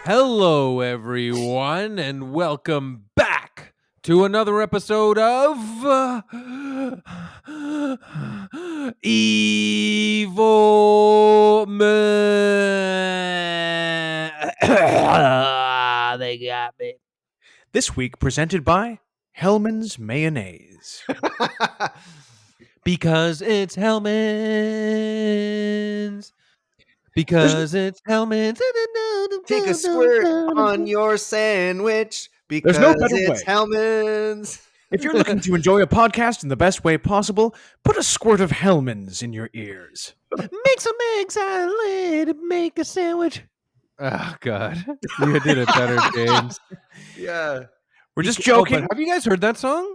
Hello, everyone, and welcome back to another episode of Evil Man. They got me. This week presented by Hellman's Mayonnaise. Because it's Hellman's. Because it's Hellman's. Take a squirt on your sandwich because no better it's way. Hellman's. If you're looking to enjoy a podcast in the best way possible, put a squirt of Hellman's in your ears. Make some egg salad, make a sandwich. Oh, God. You did it better, James. Yeah. We're just Oh, joking. but have you guys heard that song?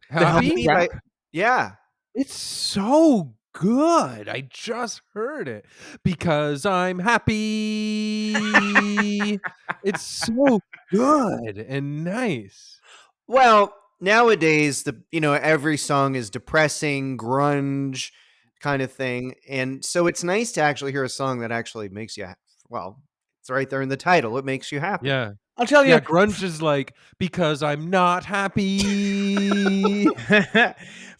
The Happy? Hellman's Yeah. It's so good. I just heard it because I'm happy. It's so good and nice. Well, nowadays every song is depressing, grunge kind of thing, and so it's nice to actually hear a song that actually makes you it's right there in the title. It makes you happy. Yeah. I'll tell you. Yeah, grunge is like, because I'm not happy.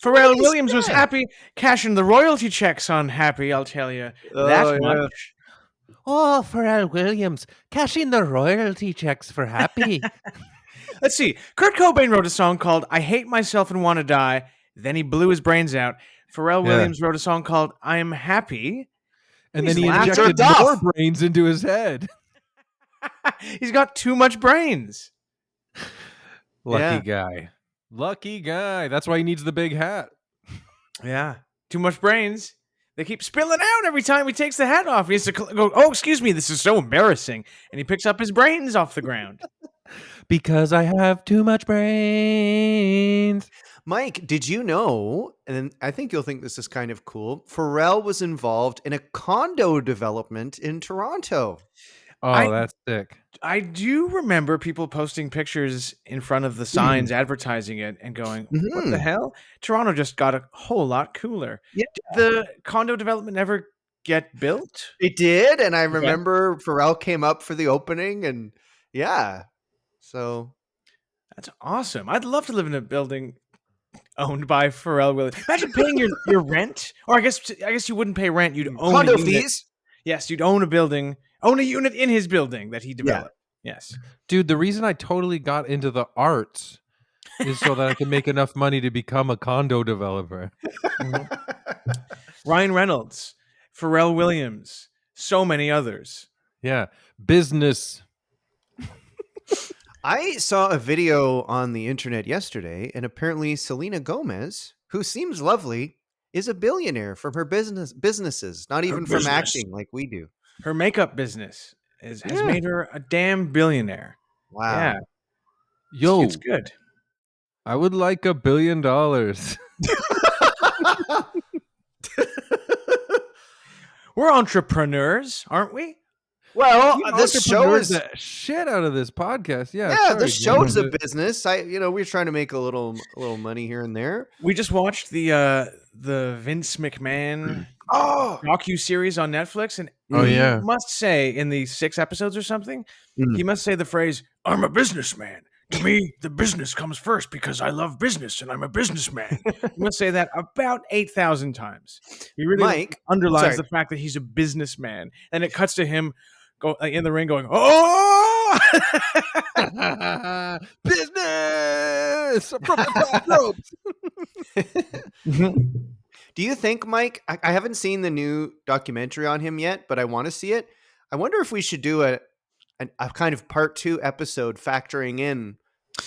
Pharrell Williams was happy cashing the royalty checks on Happy, I'll tell you. That much. Oh, Pharrell Williams, cashing the royalty checks for Happy. Let's see. Kurt Cobain wrote a song called I Hate Myself and Want to Die. Then he blew his brains out. Pharrell Williams wrote a song called I Am Happy. And then he injected more brains into his head. He's got too much brains. Lucky guy. Lucky guy. That's why he needs the big hat. Yeah. Too much brains. They keep spilling out every time he takes the hat off. He has to go, oh, excuse me, this is so embarrassing. And he picks up his brains off the ground. Because I have too much brains. Mike, did you know, and I think you'll think this is kind of cool, Pharrell was involved in a condo development in Toronto. Oh, that's sick. I do remember people posting pictures in front of the signs advertising it and going, what the hell? Toronto just got a whole lot cooler. Yeah. Did the condo development ever get built? It did, and I remember Pharrell came up for the opening, and yeah. So that's awesome. I'd love to live in a building owned by Pharrell Williams. Imagine paying your rent. Or I guess you wouldn't pay rent. You'd own condo a unit. fees. Yes, you'd own a building, own a unit in his building that he developed. Yeah. Yes. Dude, the reason I totally got into the arts is so that I can make enough money to become a condo developer. Ryan Reynolds, Pharrell Williams, so many others. Yeah. Business. I saw a video on the internet yesterday, and apparently Selena Gomez, who seems lovely, is a billionaire from her businesses, not even from acting like we do. Her makeup business has made her a damn billionaire. Wow. Yeah. Yo, it's good. I would like $1 billion. We're entrepreneurs, aren't we? Well, this show is the shit out of this podcast. Yeah, this show is a business. We're trying to make a little money here and there. We just watched the Vince McMahon docu-series on Netflix, and he must say in the 6 episodes or something, he must say the phrase, "I'm a businessman. To me, the business comes first because I love business and I'm a businessman." He must say that about 8,000 times. He really underlines the fact that he's a businessman, and it cuts to him in the ring going, "Oh, business from the top ropes." Do you think, Mike? I haven't seen the new documentary on him yet, but I want to see it. I wonder if we should do a kind of part 2 episode factoring in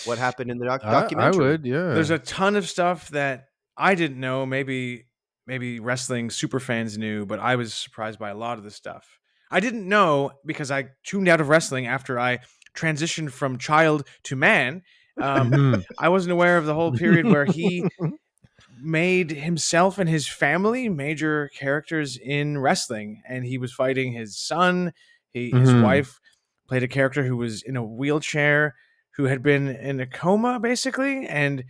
what happened in the documentary. I would, yeah. There's a ton of stuff that I didn't know. Maybe wrestling super fans knew, but I was surprised by a lot of the stuff. I didn't know because I tuned out of wrestling after I transitioned from child to man. I wasn't aware of the whole period where he made himself and his family major characters in wrestling, and he was fighting his son. His wife played a character who was in a wheelchair, who had been in a coma, basically, and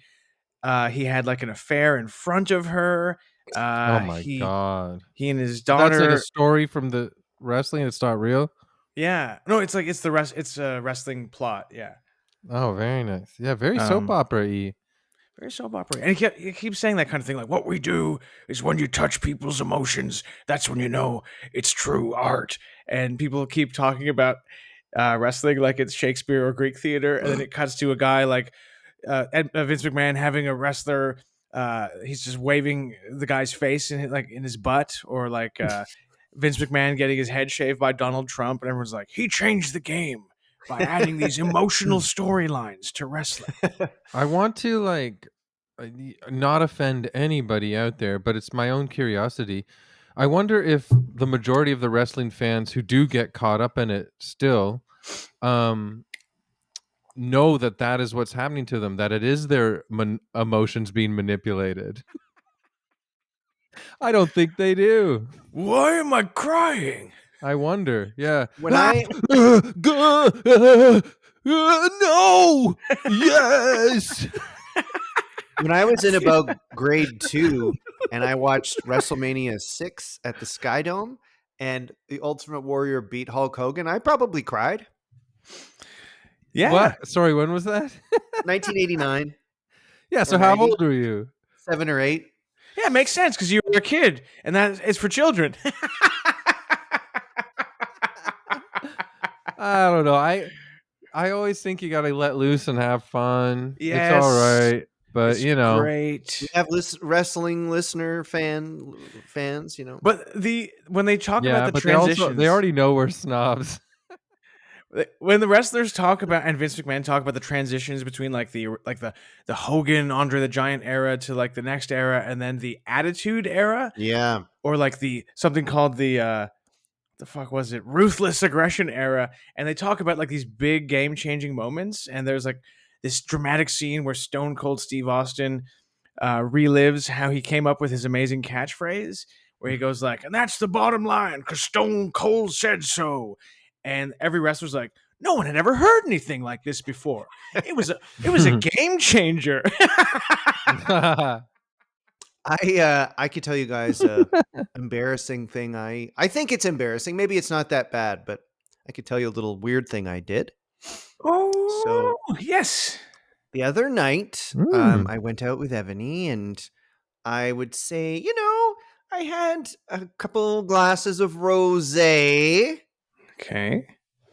he had like an affair in front of her. Oh my God. He and his daughter. That's like a story from the wrestling. It's not real. Yeah. No, it's like it's the rest. It's a wrestling plot. Yeah. Oh, very nice. Yeah, very soap Um, opera-y. Very soap opera. And he keeps saying that kind of thing, like, what we do is when you touch people's emotions, that's when you know it's true art. And people keep talking about wrestling like it's Shakespeare or Greek theater. And then it cuts to a guy like Vince McMahon having a wrestler. He's just waving the guy's face in his butt, or like Vince McMahon getting his head shaved by Donald Trump. And everyone's like, he changed the game by adding these emotional storylines to wrestling. I want to not offend anybody out there, but it's my own curiosity. I wonder if the majority of the wrestling fans who do get caught up in it still um know that that is what's happening to them, that it is their emotions being manipulated. I don't think they do. Why am I crying? I wonder. Yeah. When I No. Yes. when I was in about grade 2 and I watched WrestleMania 6 at the Sky Dome and the Ultimate Warrior beat Hulk Hogan, I probably cried. Yeah. What? Sorry, when was that? 1989 Yeah, or so how 90, old were you? 7 or 8. Yeah, it makes sense because you were a kid, and that it's for children. I don't know. I always think you got to let loose and have fun. It's all Yes, right, but it's you know. We great. have wrestling listener fans, you know. But when they talk about Yeah, the but they transitions, already know we're snobs. when the wrestlers talk about and Vince McMahon talk about the transitions between like the Hogan Andre the Giant era to like the next era, and then the Attitude era, Yeah. or like the something called the fuck was it, ruthless aggression era, and they talk about like these big game changing moments, and there's like this dramatic scene where Stone Cold Steve Austin relives how he came up with his amazing catchphrase, where he goes like, and that's the bottom line because Stone Cold said so, and every wrestler's like, no one had ever heard anything like this before. It was a game changer. I could tell you guys a embarrassing thing. I think it's embarrassing. Maybe it's not that bad, but I could tell you a little weird thing I did. Oh So yes. the other night, Mm. I went out with Ebony, and I would say, I had a couple glasses of rosé, Okay.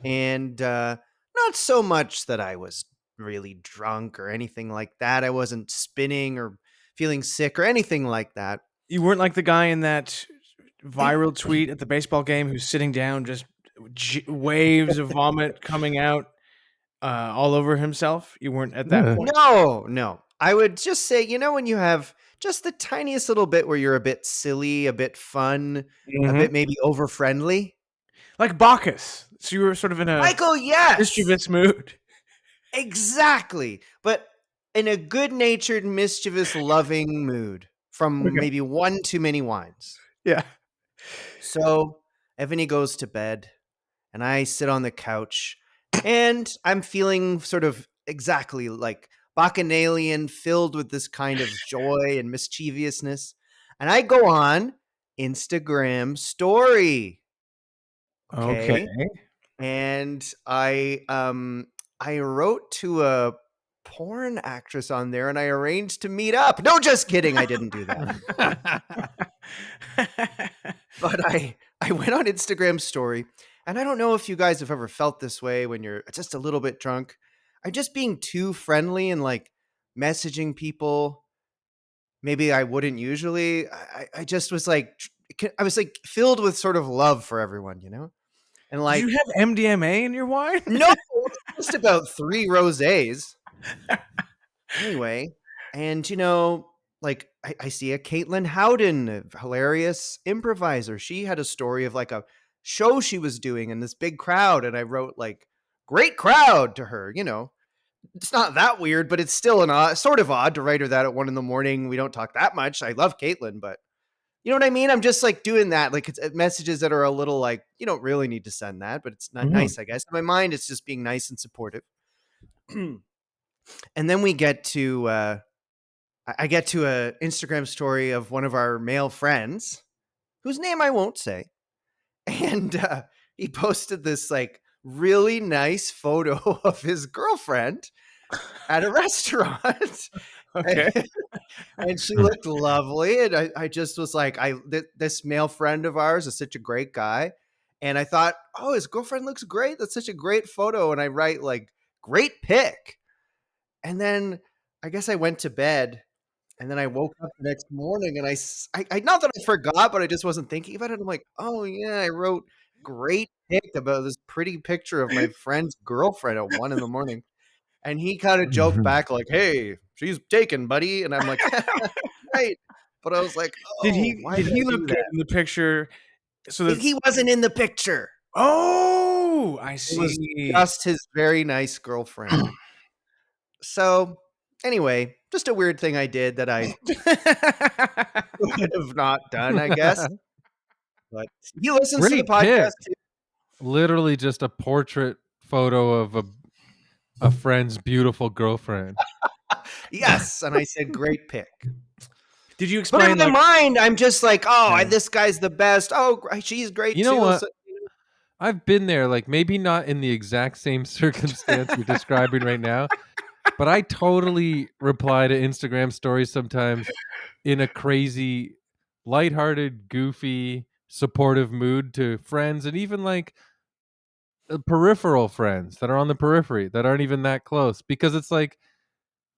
and not so much that I was really drunk or anything like that. I wasn't spinning or feeling sick or anything like that. You weren't like the guy in that viral tweet at the baseball game who's sitting down, just waves of vomit coming out all over himself. You weren't at that Yeah. point. No, no. I would just say, when you have just the tiniest little bit where you're a bit silly, a bit fun, a Mhm. bit maybe over friendly. Like Bacchus. So you were sort of in a Michael, yes. mischievous mood. Exactly. But in a good-natured, mischievous, loving mood from Okay. maybe one too many wines. Yeah. So Ebony goes to bed and I sit on the couch and I'm feeling sort of exactly like Bacchanalian, filled with this kind of joy and mischievousness. And I go on Instagram story. Okay. Okay. And I wrote to a porn actress on there and I arranged to meet up. No, just kidding. I didn't do that. But I went on Instagram story, and I don't know if you guys have ever felt this way when you're just a little bit drunk. I'm just being too friendly and like messaging people. Maybe I wouldn't usually. I just was like, I was like filled with sort of love for everyone, and Did you like, have MDMA in your wine? no, just about 3 rosés. Anyway, and like I see a Caitlin Howden, a hilarious improviser. She had a story of like a show she was doing in this big crowd, and I wrote like "great crowd" to her. It's not that weird, but it's still sort of odd to write her that at 1 a.m. We don't talk that much. I love Caitlin, but you know what I mean. I'm just like doing that, like it's messages that are a little like you don't really need to send that, but it's not Mhm. nice, I guess. In my mind, it's just being nice and supportive. And then we get to I get to a Instagram story of one of our male friends, whose name I won't say, and he posted this like really nice photo of his girlfriend at a restaurant. Okay. And she looked lovely. And I just was like, this male friend of ours is such a great guy. And I thought, oh, his girlfriend looks great. That's such a great photo. And I write like, great pic. And then I guess I went to bed. And then I woke up the next morning and I not that I forgot, but I just wasn't thinking about it. I'm like, oh yeah, I wrote great pic about this pretty picture of my friend's girlfriend at 1 a.m. And he kind of joked back like, "Hey, she's taken, buddy." And I'm like, "Right." But I was like, Did "Oh, he why did did I he do look good that?" in the picture? So that He wasn't in the picture. Oh, I It was see. just his very nice girlfriend. So, anyway, just a weird thing I did that I would have not done, I guess. But he listens to the Great podcast pick. too. Literally just a portrait photo of a friend's beautiful girlfriend. Yes, and I said, "Great pick." Did you But in explain my like mind, I'm just like, "Oh, yeah. this guy's the best. Oh, she's great You know too." what? So, I've been there, like, maybe not in the exact same circumstance you're describing right now, but I totally reply to Instagram stories sometimes in a crazy, lighthearted, goofy, supportive mood to friends and even, like, peripheral friends that are on the periphery that aren't even that close because it's like,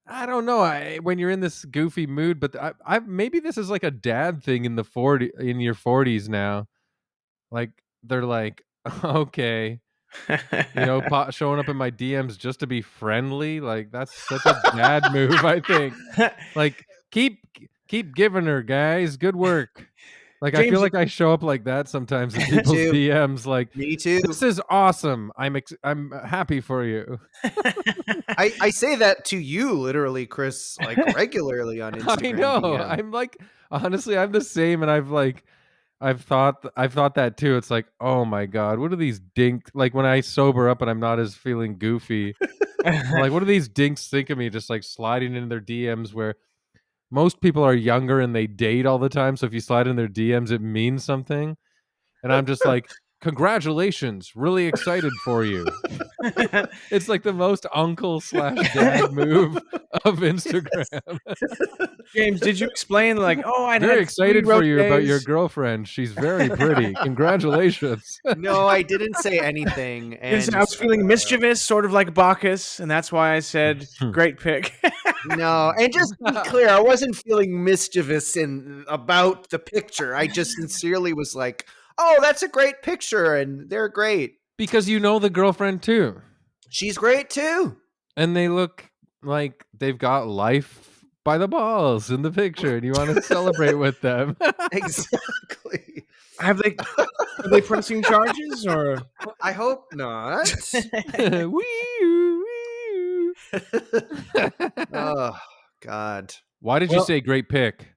I don't know, when you're in this goofy mood, but I maybe this is like a dad thing in your 40s now. Like, they're like, "Okay." Showing up in my DMs just to be friendly, like, that's such a dad move, I think. Like, keep giving her, guys, good work. Like, I feel James, like I show up like that sometimes in me people's too. DMs, like, Me too. "This is awesome. I'm happy for you." I say that to you literally, Chris, like regularly on I Instagram know. DM. I'm like, honestly, I'm the same, and I've thought that too. It's like, "Oh my god, what are these like, when I sober up and I'm not as feeling goofy, I'm like, what do these dinks think of me just, like, sliding into their DMs where most people are younger and they date all the time, so if you slide in their DMs, it means something, and I'm just like, "Congratulations, really excited for you." It's like the most uncle/dad move of Instagram. James, did you explain like, "Oh, I'd "Very had 3 excited for you about your rosés." girlfriend. She's very pretty. Congratulations." No, I didn't say anything, Is I and was feeling mischievous, sort of like Bacchus, and that's why I said, "Great pick." no, and just to be clear, I wasn't feeling mischievous in about the picture. I just sincerely was like, "Oh, that's a great picture, and they're great. Because you know the girlfriend too. She's great too." And they look like they've got life by the balls in the picture, and you wanna celebrate with them. Exactly. Have they are they pressing charges or I hope not. Wee-oo, wee-oo. Oh God. Why did you well, say great pick?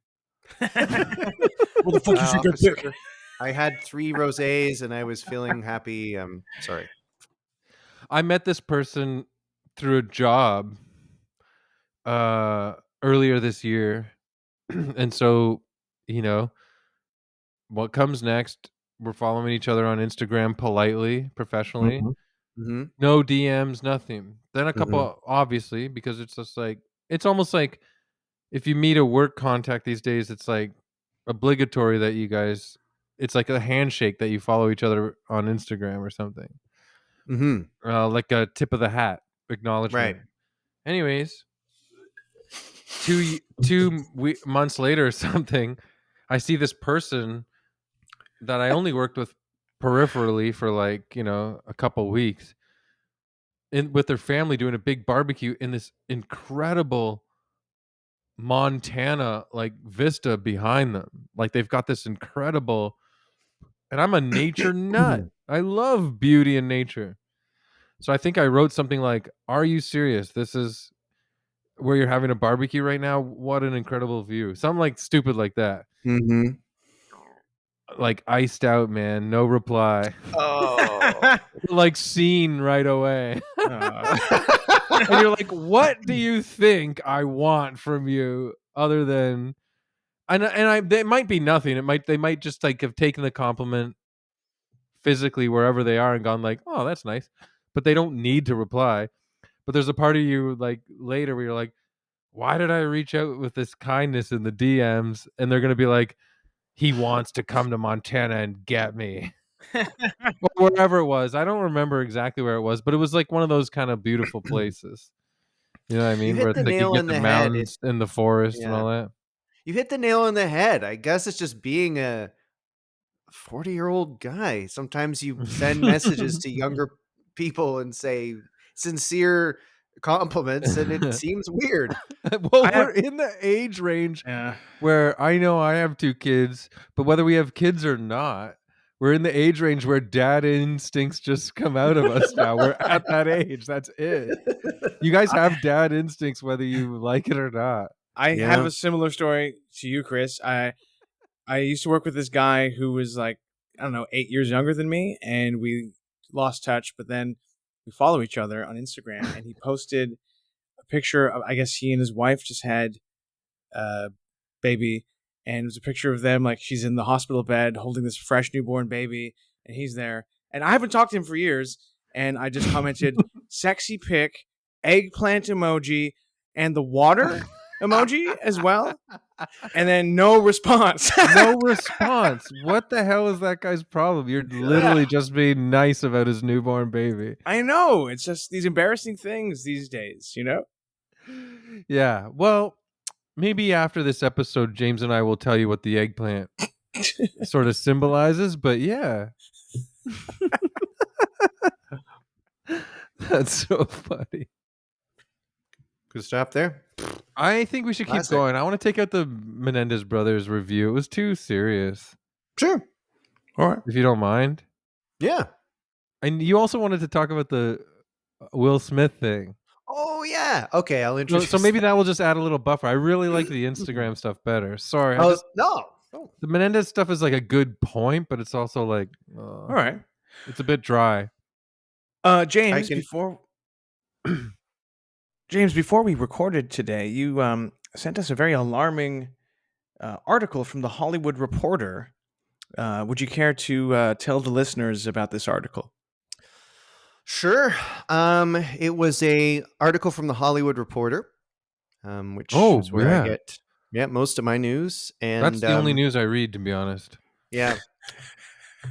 what the fuck you say good pick? Officer, I had 3 rosés and I was feeling happy. Sorry. I met this person through a job, uh, earlier this year, and so, you know, what comes next, we're following each other on Instagram politely, professionally. Mhm. Mhm. No DMs, nothing. Then a Mhm. couple obviously, because it's just like it's almost like if you meet a work contact these days, it's like obligatory that you guys it's like a handshake that you follow each other on Instagram or something. Mhm. Like a tip of the hat Right. acknowledgement. Anyways, 2 months later or something, I see this person that I only worked with peripherally for like, a couple weeks with their family doing a big barbecue in this incredible Montana like vista behind them. Like they've got this incredible and I'm a nature nut. I love beauty and nature. So I think I wrote something like, "Are you serious? This is where you're having a barbecue right now? What an incredible view." Something like stupid like that. Mhm. Like iced out, man. No reply. Oh. Like seen right away. Uh, And you're like, "What do you think I want from you other than" and I it might be nothing. They might just like have taken the compliment physically wherever they are and gone like, "Oh, that's nice," but they don't need to reply. But there's a part of you like later where you're like, "Why did I reach out with this kindness in the DMs?" And they're gonna be like, "He wants to come to Montana and get me." Or wherever it was. I don't remember exactly where it was, but it was like one of those kind of beautiful places. You know what I You mean? Where hit it's the like you nail get on the the head. mountains and the forest and Yeah. all that. You hit the nail on the head. I guess it's just being a 40-year-old guy. Sometimes you send messages to younger people and say sincere compliments, and it seems weird. Well, I we're have in the age range yeah. where I know I have 2 kids, but whether we have kids or not, we're in the age range where dad instincts just come out of us now. We're at that age, that's it. You guys I have dad instincts whether you like it or not. I have Yeah. a similar story to you, Chris. I used to work with this guy who was like, I don't know, 8 years younger than me, and we lost touch, but then we follow each other on Instagram, and he posted a picture of, I guess he and his wife just had a baby, and it was a picture of them like she's in the hospital bed holding this fresh newborn baby, and he's there. And I haven't talked to him for years, and I just commented, sexy pic, eggplant emoji, and the water emoji as well, and then no response. No response. What the hell is that guy's problem? You're Yeah, literally just being nice about his newborn baby. I know. It's just these embarrassing things these days, you know? Yeah. Well, maybe after this episode, James and I will tell you what the eggplant sort of symbolizes, but yeah. That's so funny. Could stop there. I think we should keep Classic. going. I want to take out the Menendez brothers review. It was too serious, Sure. All right. if you don't mind. Yeah. And you also wanted to talk about the Will Smith thing. Oh yeah. Okay, I'll So, introduce. so maybe that will just add a little buffer. I really like the Instagram stuff better. Sorry, I Oh just no. Oh. the Menendez stuff is like a good point, but it's also like All right. it's a bit dry. I James, can. before we recorded today, you sent us a very alarming article from the Hollywood Reporter. Would you care to tell the listeners about this article? Sure. It was a article from the Hollywood Reporter, which Oh is where I yeah, get most of my news. that's And the only news I read, to be honest. yeah,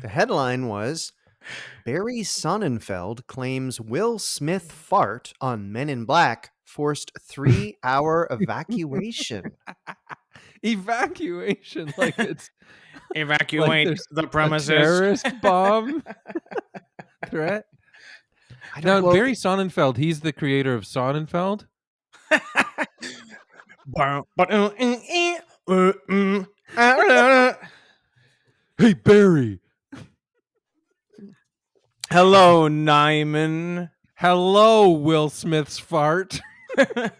the headline was Barry Sonnenfeld claims Will Smith fart on Men in Black forced 3-hour evacuation. Evacuation, like it's like Evacuate there's the a premises. terrorist bomb threat. I Now, don't. Well, Barry Sonnenfeld, he's the creator of Sonnenfeld. Hey Barry, Hello, Nyman. hello, Will Smith's fart. I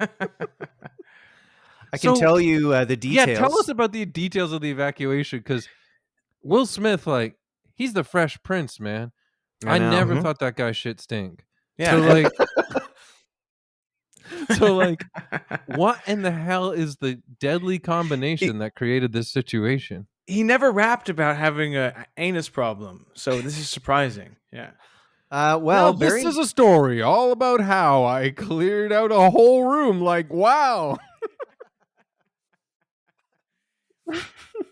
can tell you the Yeah, details. tell us about the details of the evacuation, because Will Smith, like, he's the Fresh Prince, man. I know. never Mhm. thought that guy shit stink. Yeah. So like, so like, what in the hell is the deadly combination that created this situation? He never rapped about having a anus problem, so this is surprising. Yeah. Now, Well, this Barry. is a story all about how I cleared out a whole room. Like, wow.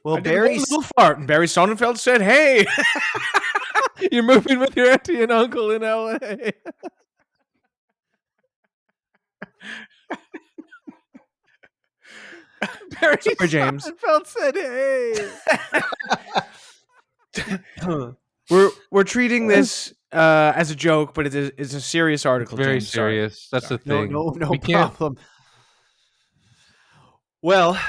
Well, I did Barry. one little fart, and Barry Sonnenfeld said, "Hey." You're moving with your auntie and uncle in LA. Barry Sorry, James. Sonnenfeld said, "Hey." We're treating this as a joke, but it's a serious article. Very James. Sorry. serious. That's the No, thing. no We can't. problem. Well,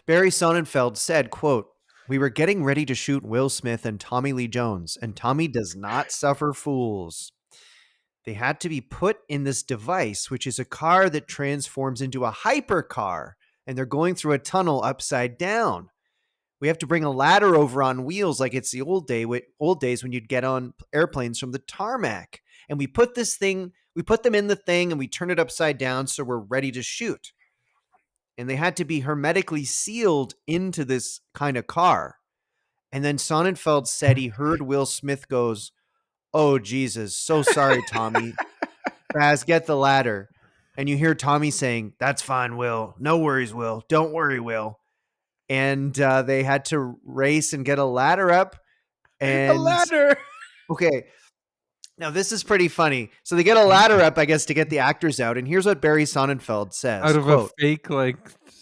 Barry Sonnenfeld said, quote, "We were getting ready to shoot Will Smith and Tommy Lee Jones, and Tommy does not suffer fools. They had to be put in this device, which is a car that transforms into a hypercar, and they're going through a tunnel upside down. We have to bring a ladder over on wheels like it's the old days when you'd get on airplanes from the tarmac. And we put them in the thing and we turn it upside down so we're ready to shoot. And they had to be hermetically sealed into this kind of car." And then Sonnenfeld said he heard Will Smith goes, "Oh, Jesus. So sorry, Tommy. Baz, get the ladder." And you hear Tommy saying, "That's fine, Will. No worries, Will. Don't worry, Will." And they had to race and get a ladder up. A And ladder. okay, now this is pretty funny. So they get a ladder up, I guess, to get the actors out. And here's what Barry Sonnenfeld says, Out of a quote, fake, like,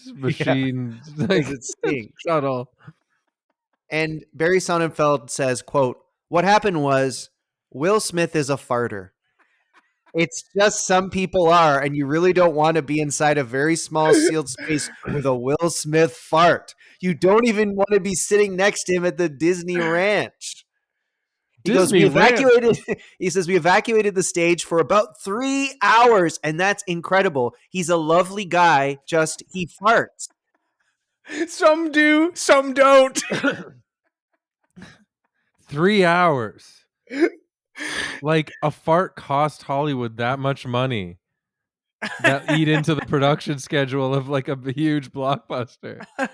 yeah, machine, because like, it stinks. shuttle. And Barry Sonnenfeld says, quote, "What happened was Will Smith is a farter. It's just some people are, and you really don't want to be inside a very small sealed space with a Will Smith fart. You don't even want to be sitting next to him at the Disney Ranch." He goes, "We Disney Ranch. evacuated," he says, "we evacuated the stage for about 3 hours, and that's incredible. He's a lovely guy, just he farts." Some do, some don't. 3 hours. Like, a fart cost Hollywood that much money that eat into the production schedule of, like, a huge blockbuster. They're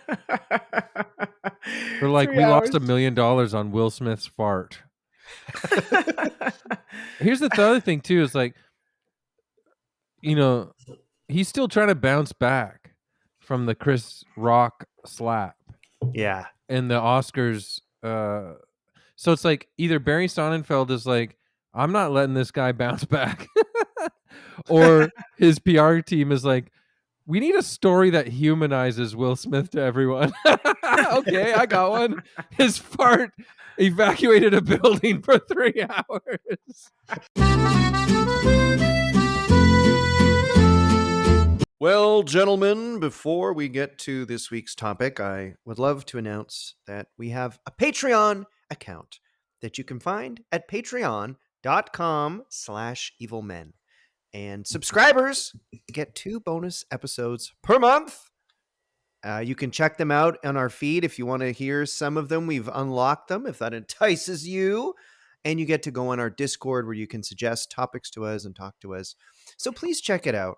like, Three "We lost hours. $1 million on Will Smith's fart." Here's the other thing too is, like, you know, he's still trying to bounce back from the Chris Rock slap Yeah. in the Oscars, so it's like either Barry Sonnenfeld is like, "I'm not letting this guy bounce back," or his PR team is like, "We need a story that humanizes Will Smith to everyone." Okay, I got one. His fart evacuated a building for 3 hours. Well, gentlemen, before we get to this week's topic, I would love to announce that we have a Patreon account that you can find at patreon.com/evilmen. And subscribers get 2 bonus episodes per month. You can check them out on our feed if you want to hear some of them. We've unlocked them if that entices you. And you get to go on our Discord where you can suggest topics to us and talk to us. So please check it out.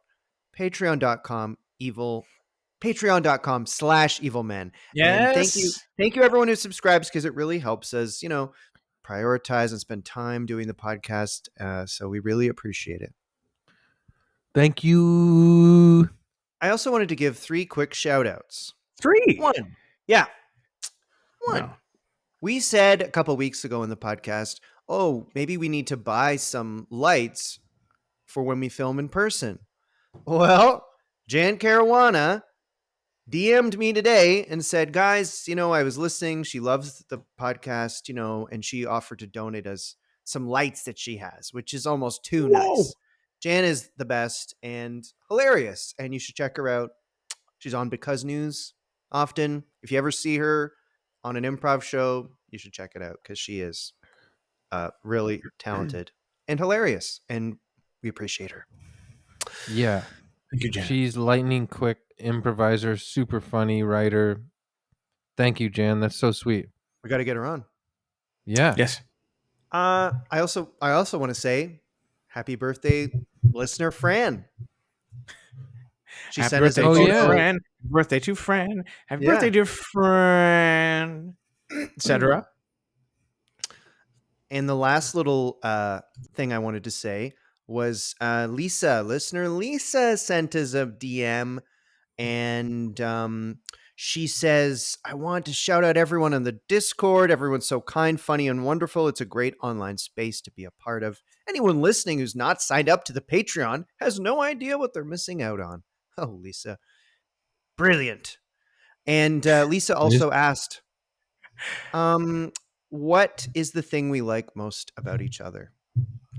Patreon.com/evilmen. And Yes. thank you everyone who subscribes, because it really helps us, prioritize and spend time doing the podcast. So we really appreciate it. Thank you. I also wanted to give 3 quick shout outs. 3. 1. Yeah. 1. Wow. We said a couple weeks ago in the podcast, oh, maybe we need to buy some lights for when we film in person. Well, Jan Caruana DM'd me today and said, guys, I was listening. She loves the podcast, and she offered to donate us some lights that she has, which is almost too Whoa. nice. Jan is the best and hilarious, and you should check her out. She's on Because News often. If you ever see her on an improv show, you should check it out, because she is really talented and hilarious, and we appreciate her. Yeah. Thank you, Jan. She's lightning quick improviser, super funny writer. Thank you, Jan. That's so sweet. We got to get her on. Yeah. Yes. I also want to say happy birthday, listener Fran. She Happy sent us a birthday to photo. Fran. Happy birthday to Fran. Happy Yeah. birthday, dear Fran. Etc. And the last little thing I wanted to say was listener Lisa sent us a DM, and she says, I want to shout out everyone on the Discord. Everyone's so kind, funny, and wonderful. It's a great online space to be a part of. Anyone listening who's not signed up to the Patreon has no idea what they're missing out on. Oh, Lisa. Brilliant. And Lisa also asked, what is the thing we like most about each other?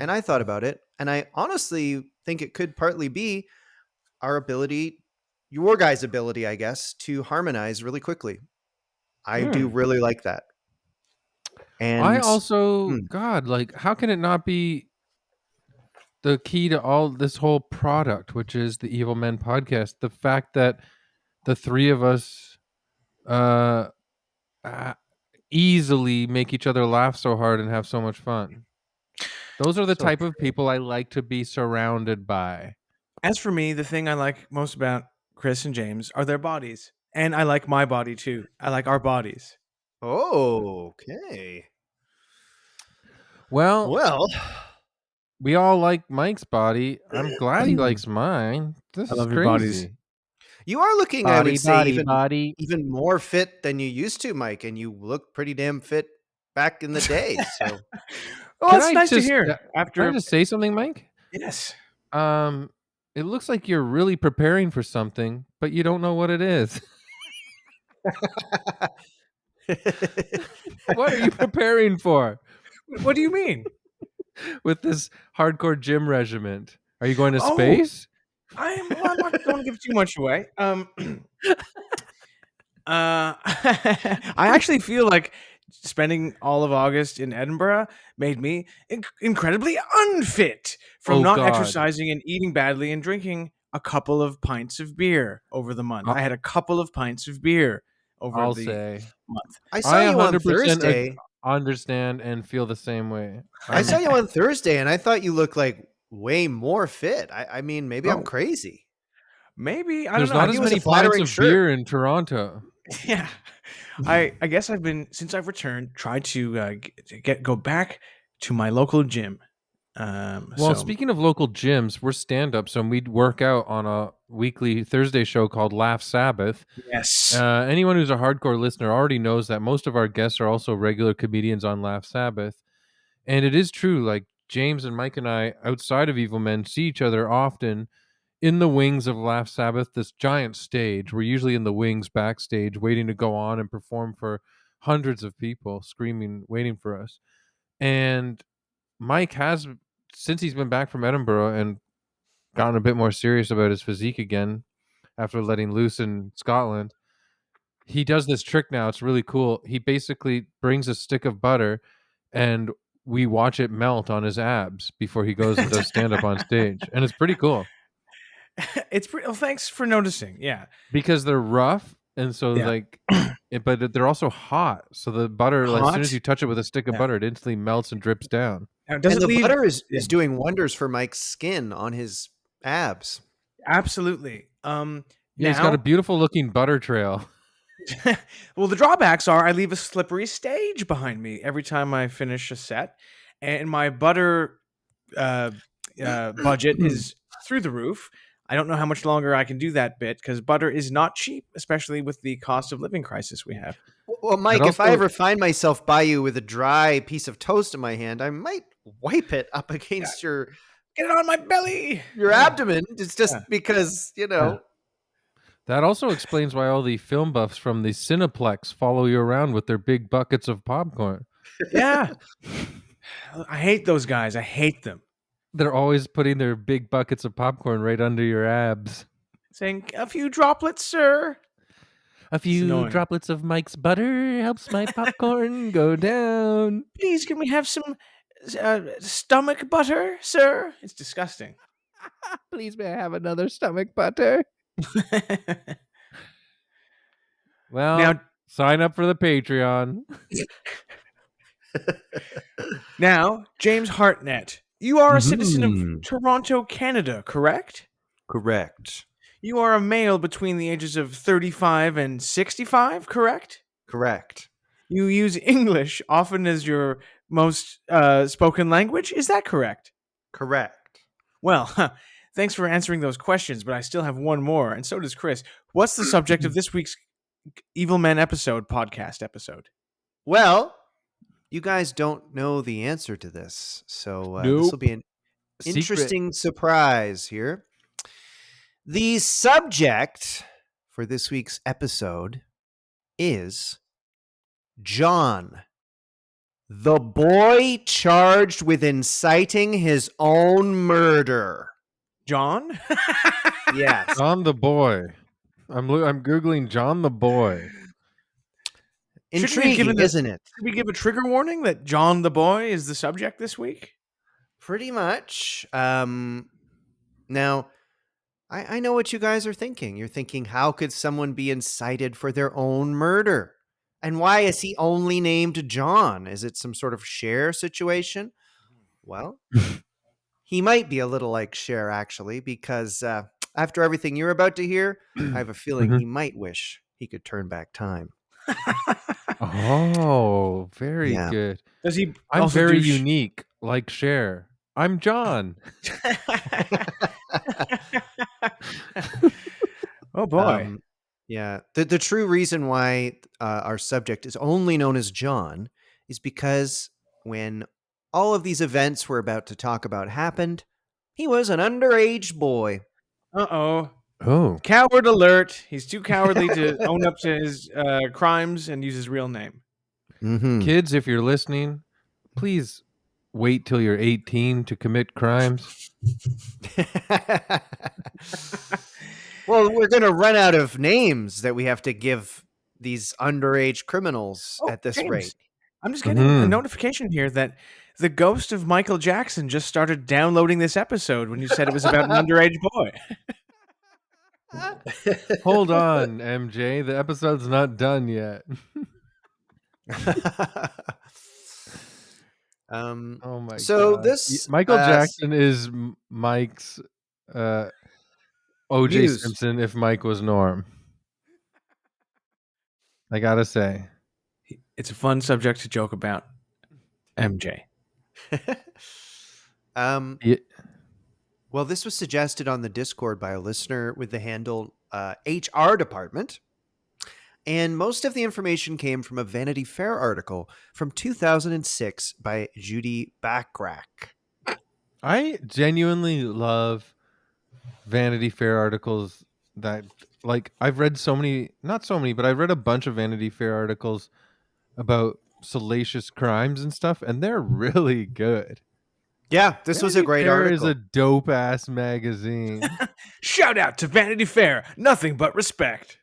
And I thought about it, and I honestly think it could partly be our ability, your guys' ability, I guess, to harmonize really quickly. I do really like that. And I also, God, like, how can it not be the key to all this whole product, which is the Evil Men podcast? The fact that the 3 of us easily make each other laugh so hard and have so much fun. Those are the type of people I like to be surrounded by. As for me, the thing I like most about Chris and James are their bodies. And I like my body too. I like our bodies. Oh, okay. Well, Well, we all like Mike's body. I'm glad he likes mine. I This is love your bodies. crazy. you are looking, I would Body, say, body, body. even more fit than you used to, Mike, and you look pretty damn fit back in the day. So Well, Can that's I nice to just hear. can I After just say something, Mike? yes. Um, it looks like you're really preparing for something, but you don't know what it is. What are you preparing for What do you mean? with this hardcore gym regiment? Are you going to Oh, space? well, I'm not going to give too much away. I actually feel like spending all of August in Edinburgh made me incredibly unfit from Oh not God, exercising and eating badly and drinking a couple of pints of beer over the month. I- I had a couple of pints of beer over I'll the say month. I I saw you on 100% Thursday. understand and feel the same way. I saw I'm you on Thursday, and I thought you looked like way more fit. I mean, maybe I'm Oh, crazy. maybe I don't There's know. not Maybe as it was a many pints flattering of shirt. beer in Toronto. Yeah, I guess I've been since I've returned tried to go back to my local gym. Well, So speaking of local gyms, we're stand-ups and we work out on a weekly Thursday show called Laugh Sabbath. yes, Anyone who's a hardcore listener already knows that most of our guests are also regular comedians on Laugh Sabbath. And it is true, like James and Mike and I, outside of Evil Men, see each other often in the wings of Laugh Sabbath, this giant stage. We're usually in the wings backstage, waiting to go on and perform for hundreds of people screaming, waiting for us. And Mike has, since he's been back from Edinburgh and gotten a bit more serious about his physique again after letting loose in Scotland, he does this trick now. It's really cool. He basically brings a stick of butter and we watch it melt on his abs before he goes and does stand up on stage. And it's pretty cool it's pretty. Well, thanks for noticing. Yeah, because they're rough. And so, yeah, like, but they're also hot. So the butter, like, as soon as hot. you touch it with a stick of Yeah. butter, it instantly melts and drips down. Now, does And it the leave? butter is Yeah, is doing wonders for Mike's skin on his abs. absolutely. Yeah, he's got a Now, beautiful looking butter trail. well, the drawbacks are I leave a slippery stage behind me every time I finish a set, and my butter uh, budget is through the roof. I don't know how much longer I can do that bit because butter is not cheap, especially with the cost of living crisis we have. Well, It Mike, if I also, ever find myself by you with a dry piece of toast in my hand, I might wipe it up Yeah, against get it on my belly. your Yeah, abdomen. It's just yeah, because, yeah. that also explains why all the film buffs from the Cineplex follow you around with their big buckets of popcorn. Yeah. I hate those guys. I hate them. They're always putting their big buckets of popcorn right under your abs. Saying a few droplets, sir. A It's few annoying. droplets of Mike's butter helps my popcorn go down. Please, can we have some stomach butter, sir? It's disgusting. Please, may I have another stomach butter? Well, now, sign up for the Patreon. now, James Hartnett, you are a citizen of Mhm. Toronto, Canada, correct? Correct. You are a male between the ages of 35 and 65, correct? Correct. You use English often as your most spoken language. Is that correct? Correct. Well, thanks for answering those questions, but I still have one more, and so does Chris. What's the subject of this week's Evil Men podcast episode? Well, you guys don't know the answer to this, so this will Nope. be an Secret. interesting surprise here. The subject for this week's episode is John, the boy charged with inciting his own murder. John? Yes. John the Boy. I'm googling John the Boy. Shouldn't we have given Intriguing, isn't it? should we give a trigger warning that John the boy is the subject this week? Pretty much. Now, I know what you guys are thinking. You're thinking, how could someone be incited for their own murder? And why is he only named John? Is it some sort of Cher situation? Well, he might be a little like Cher, actually, because after everything you're about to hear, I have a feeling Mhm. he might wish he could turn back time. Oh, very Yeah. good. Does he I'm also very do? unique, like Cher. I'm John. Oh boy. Um, yeah. The true reason why our subject is only known as John is because when all of these events we're about to talk about happened, he was an underage boy. Uh-oh. Oh. Coward alert. He's too cowardly to own up to his crimes and use his real name. Mm-hmm. Kids, if you're listening, please wait till you're 18 to commit crimes. Well, we're going to run out of names that we have to give these underage criminals Oh, at this James. rate. I'm just getting a Mhm. notification here that the ghost of Michael Jackson just started downloading this episode when you said it was about an underage boy. Hold on, MJ. The episode's not done yet. um, Oh my so god. this Michael Jackson is Mike's uh, O.J. Muse. Simpson if Mike was Norm. I gotta say. It's a fun subject to joke about. MJ. Ye- Well, this was suggested on the Discord by a listener with the handle HR Department. And most of the information came from a Vanity Fair article from 2006 by Judy Backrack. I genuinely love Vanity Fair articles that, like, I've read so many, not so many, but I've read a bunch of Vanity Fair articles about salacious crimes and stuff, and they're really good. Yeah, this was a Vanity great Fair is a article. dope ass magazine. Shout out to Vanity Fair. Nothing but respect.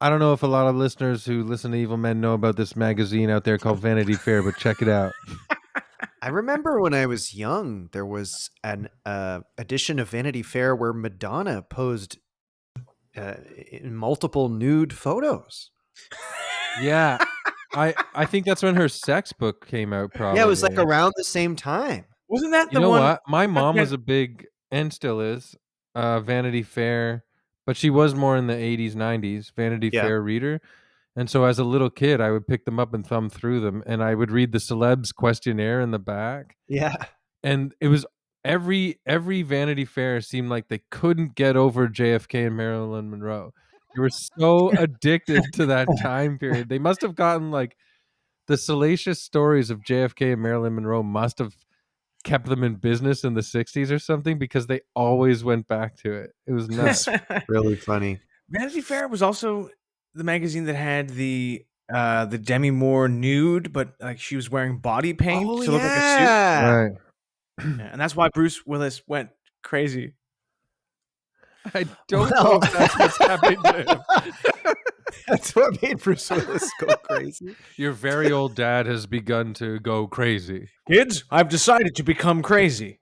I don't know if a lot of listeners who listen to Evil Men know about this magazine out there called Vanity Fair, but check it out. I remember when I was young, there was an edition of Vanity Fair where Madonna posed in multiple nude photos. Yeah. I think that's when her sex book came out, Yeah, it was like probably. around the same time. Wasn't that You the know one? what? My mom was a big, and still is, Vanity Fair, but she was more in the 80s, 90s Vanity Yeah. Fair reader. And so as a little kid, I would pick them up and thumb through them, and I would read the celebs questionnaire in the back. Yeah. And it was every Vanity Fair seemed like they couldn't get over JFK and Marilyn Monroe. They were so addicted to that time period. They must have gotten, like, the salacious stories of JFK and Marilyn Monroe must have kept them in business in the 60s or something, because they always went back to it. It was nuts. Really funny. Vanity Fair was also the magazine that had the Demi Moore nude, but like she was wearing body paint Oh, to look like a suit. yeah. Right. Yeah, and that's why Bruce Willis went crazy. I don't know Well, if that's what's happening to him. that's what made Bruce Willis go crazy. Your very old dad has begun to go crazy. Kids, I've decided to become crazy.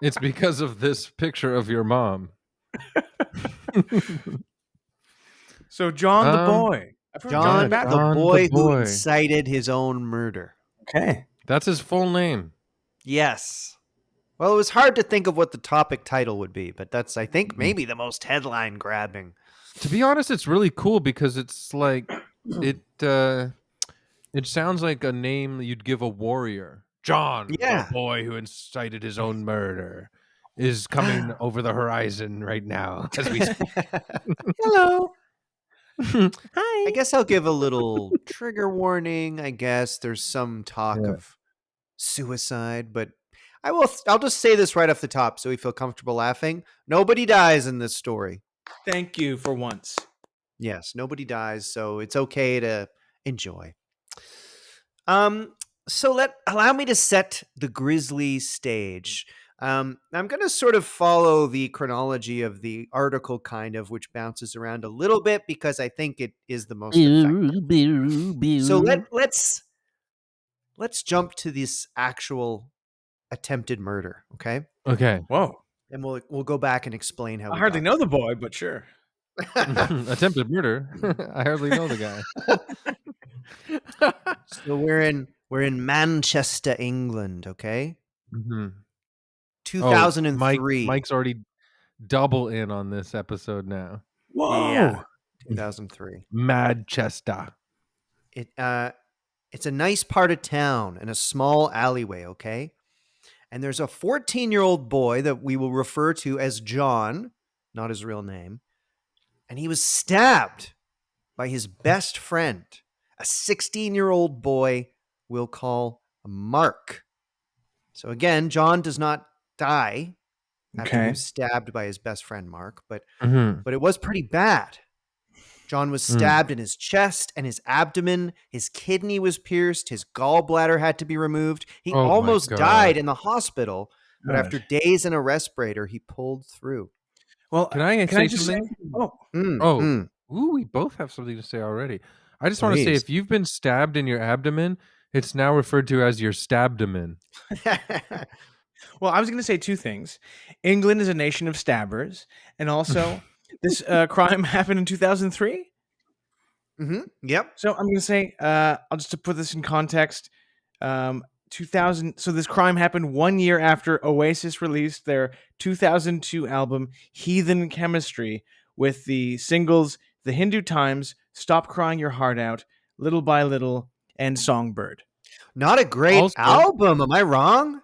It's because of this picture of your mom. So John the boy. I've heard John the John, Baptist. the John the boy who boy. incited his own murder. Okay. That's his full name. Yes. Well, it was hard to think of what the topic title would be, but that's, I think, maybe the most headline grabbing. To be honest, it's really cool because it's like it sounds like a name you'd give a warrior. John, Yeah. the boy who incited his own murder, is coming over the horizon right now as we speak. Hello. I Hi. guess I'll give a little trigger warning. I guess there's some talk Yeah. of suicide, but I'll just say this right off the top so we feel comfortable laughing. Nobody dies in this story. Thank you for once. Yes, nobody dies, so it's okay to enjoy. So allow me to set the grisly stage. I'm going to sort of follow the chronology of the article, kind of, which bounces around a little bit because I think it is the most effective. So let's jump to this actual attempted murder, okay? Okay. Whoa. And we'll go back and explain how I we hardly got know the boy, but sure. Attempted murder. I hardly know the guy. So we're in Manchester, England, okay? Mhm. Oh, 2003. Mike's already double in on this episode now. Whoa. Yeah, 2003. Manchester. It it's a nice part of town in a small alleyway, okay? And there's a 14-year-old boy that we will refer to as John, not his real name, and he was stabbed by his best friend, a 16-year-old boy we'll call Mark. So again, John does not die after he Okay. was stabbed by his best friend Mark, Mhm. but it was pretty bad. John was Mm. stabbed in his chest and his abdomen. His kidney was pierced. His gallbladder had to be removed. He Oh my almost god. died in the hospital, but God. after days in a respirator, he pulled through. Well, Can I can I say just say? something? Oh, Oh. Ooh, we both have something to say already. I just wanna say Please. if you've been stabbed in your abdomen, it's now referred to as your stabdomen. well, I was going to say two things. England is a nation of stabbers, and also this crime happened in 2003. Yep. So I'm going to say, I'll just to put this in context, 2000. So this crime happened 1 year after Oasis released their 2002 album Heathen Chemistry with the singles "The Hindu Times," "Stop Crying Your Heart Out," "Little by Little," and "Songbird." Not a great Also album. Am I wrong?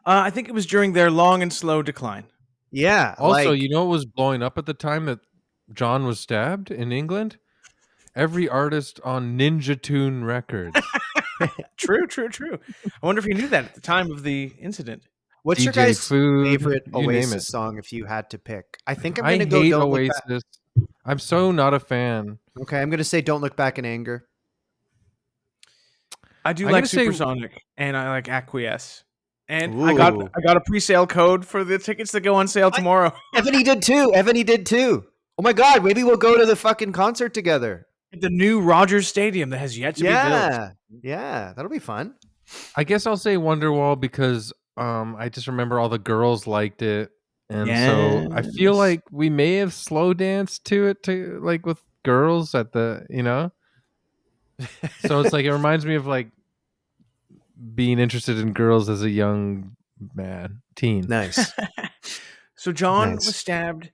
I think it was during their long and slow decline. Yeah. also, you know what was blowing up at the time that John was stabbed in England? Every artist on Ninja Tune Records. True, true, true. I wonder if you knew that at the time of the incident. what's your DJ guys' Food, favorite you name it. Oasis song if you had to pick? I think I'm I going to go hate Don't Look Back. Oasis. I'm so not a fan. Okay, I'm going to say Don't Look Back in Anger. I do I'm like gonna say Supersonic and I like Acquiesce. And Ooh. I got a pre-sale code for the tickets that go on sale I, tomorrow. Ebony did too. Ebony did too. Oh my God, maybe we'll go to the fucking concert together. At the new Rogers Stadium that has yet to be built. Yeah. Yeah, that'll be fun. I guess I'll say Wonderwall because I just remember all the girls liked it, and so I feel Yes. like we may have slow danced to it like with girls at the So it's like it reminds me of like being interested in girls as a young teen. Nice. So John was Nice. stabbed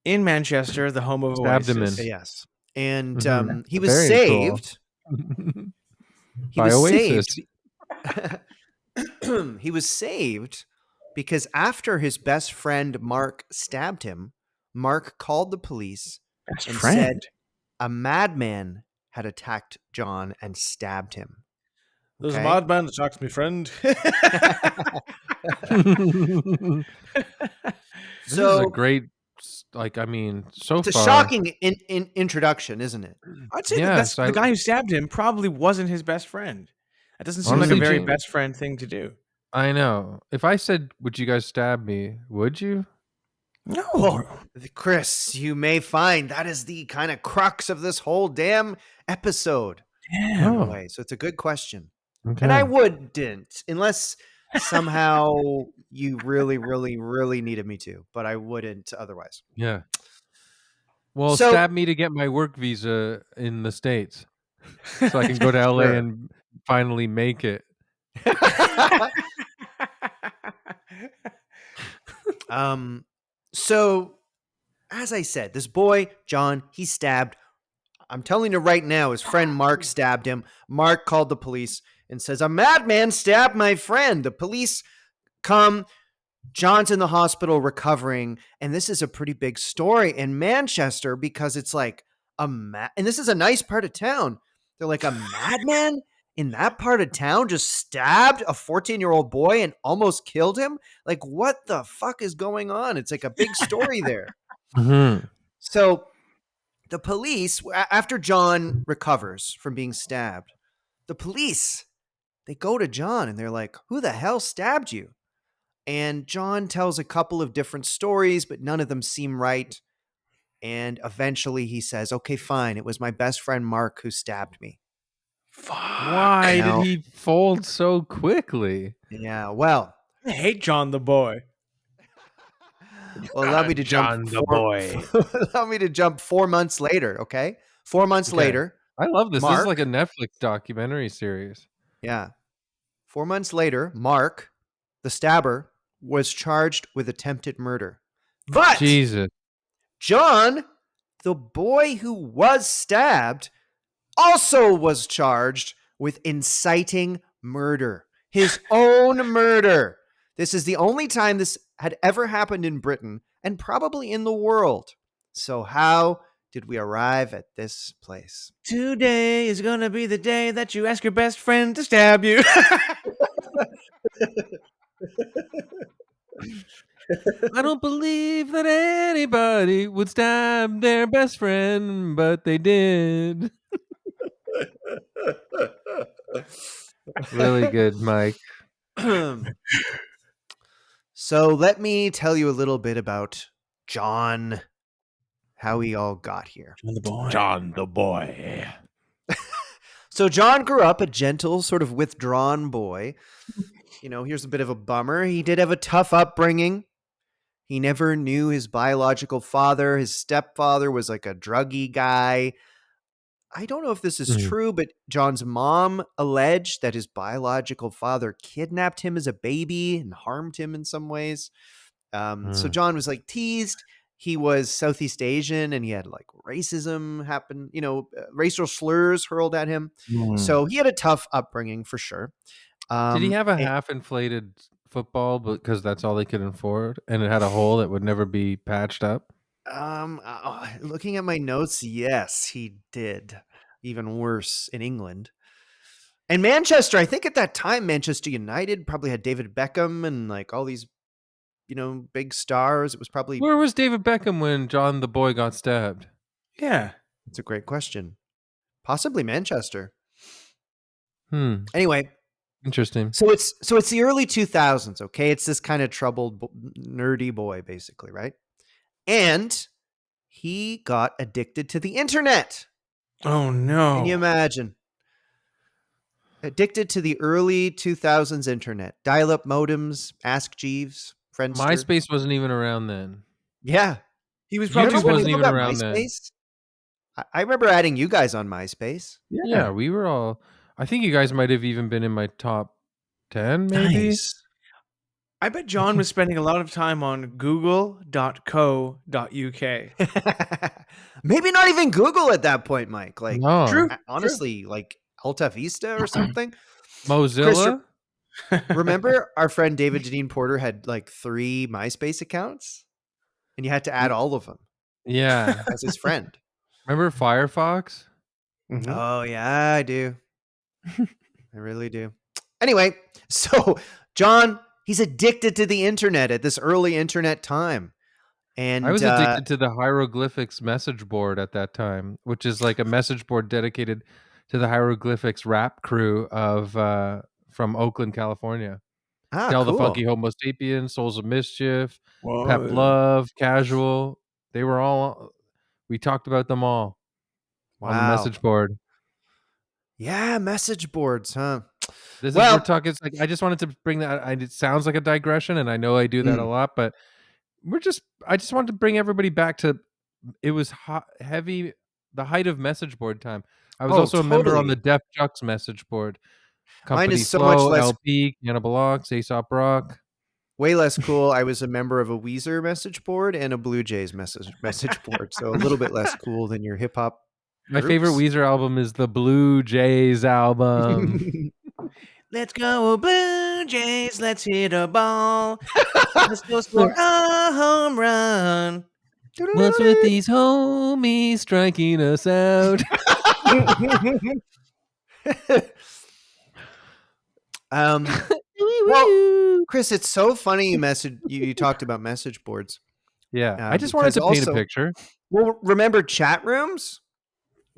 in Manchester, the home of Stabbed him in. Oasis. Yes. And Mhm. he was Very cool. saved. He By was Oasis. saved. He was saved because after his best friend Mark stabbed him, Mark called the police Best and friend. said a madman had attacked John and stabbed him. There's a Okay? madman attacked me, friend. This is a So great like I mean, so it's a far. shocking introduction, isn't it? I'd say that Yes, the guy who stabbed him probably wasn't his best friend. That doesn't seem like a honestly, very James, best friend thing to do. I know. If I said, "Would you guys stab me?" Would you? No. Oh, Chris, you may find that is the kind of crux of this whole damn episode. Damn. In a Oh, way. So it's a good question. okay. And I wouldn't, unless somehow you really, really, really needed me to, but I wouldn't otherwise. Yeah. Well, So stab me to get my work visa in the States so I can go to LA sure. and finally make it. So as I said, this boy, John, he's stabbed. I'm telling you right now, his friend Mark stabbed him. Mark called the police and says, a madman stabbed my friend. The police come. John's in the hospital recovering, and this is a pretty big story in Manchester because it's like and this is a nice part of town. They're like a madman in that part of town just stabbed a 14-year-old boy and almost killed him. Like, what the fuck is going on? It's like a big story there. Mhm. So the police, after John recovers from being stabbed, the police, they go to John and they're like, who the hell stabbed you? And John tells a couple of different stories, but none of them seem right. And eventually he says, okay, fine. It was my best friend Mark who stabbed me. Fuck. Why did Now, he fold so quickly? yeah, well, I hate John the boy. allow me to jump John the boy. allow me to jump 4 months later, okay? 4 months Okay. later, I love this. This is Mark, like a Netflix documentary series. yeah. 4 months later, Mark, the stabber, was charged with attempted murder. But Jesus. John, the boy who was stabbed also was charged with inciting murder, his own murder. This is the only time this had ever happened in Britain and probably in the world. So, how did we arrive at this place? Today is gonna be the day that you ask your best friend to stab you. I don't believe that anybody would stab their best friend, but they did. Really good, Mike. So, let me tell you a little bit about John, how he all got here. The boy. John the boy. So John grew up a gentle, sort of withdrawn boy. Here's a bit of a bummer. He did have a tough upbringing. He never knew his biological father. His stepfather was like a druggy guy. I don't know if this is true, but John's mom alleged that his biological father kidnapped him as a baby and harmed him in some ways. So John was like teased. He was Southeast Asian and he had like racism happen, racial slurs hurled at him. So he had a tough upbringing for sure. Did he have a and- half inflated football because that's all they could afford and it had a hole that would never be patched up? Looking at my notes, yes, he did. Even worse in England. And Manchester, I think at that time, Manchester United probably had David Beckham and like all these, big stars. It was probably. Where was David Beckham when John the boy got stabbed? Yeah. It's a great question. Possibly Manchester. Hmm. Anyway, Interesting. so it's the early 2000s, okay? It's this kind of troubled, nerdy boy, basically, right? And he got addicted to the internet. Oh no. Can you imagine? Addicted to the early 2000s internet. Dial-up modems, Ask Jeeves, Friendster. MySpace wasn't even around then. Yeah. He was You probably remember when wasn't we even got around then. MySpace? I remember adding you guys on MySpace. Yeah, we were all. I think you guys might have even been in my top 10, maybe. Nice. I bet John was spending a lot of time on google.co.uk. Maybe not even Google at that point, Mike. Like, No. True. honestly, like Alta Vista or something. Mozilla? Remember our friend David Janine Porter had like 3 MySpace accounts? And you had to add all of them Yeah. as his friend. Remember Firefox? Mhm. Oh, yeah, I do. I really do. Anyway, so John, he's addicted to the internet at this early internet time. And I was addicted to the hieroglyphics message board at that time, which is like a message board dedicated to the hieroglyphics rap crew of from Oakland, California. Tell the cool. Funky Homo Sapien, Souls of Mischief, Whoa. Pep Love, Casual. They were all. We talked about them all on the Wow. message board. Yeah, message boards, huh? This Well- is we're talking. It's like I just wanted to bring that. It sounds like a digression, and I know I do that a lot, but I just wanted to bring everybody back to. It was hot, heavy, the height of message board time. I was also a member on the Def Jux message board. Mine Company is so much Flow, less- LP, Cannibal Ox, Aesop Rock. Way less cool. I was a member of a Weezer message board and a Blue Jays message board, so a little bit less cool than your hip hop. My favorite Weezer album is the Blue Jays album. Let's go Blue Jays, let's hit a ball. Let's go score a home run. What's with these homies striking us out? Well, Chris, it's so funny you talked about message boards. Yeah, I just wanted to paint a picture. Well, remember chat rooms?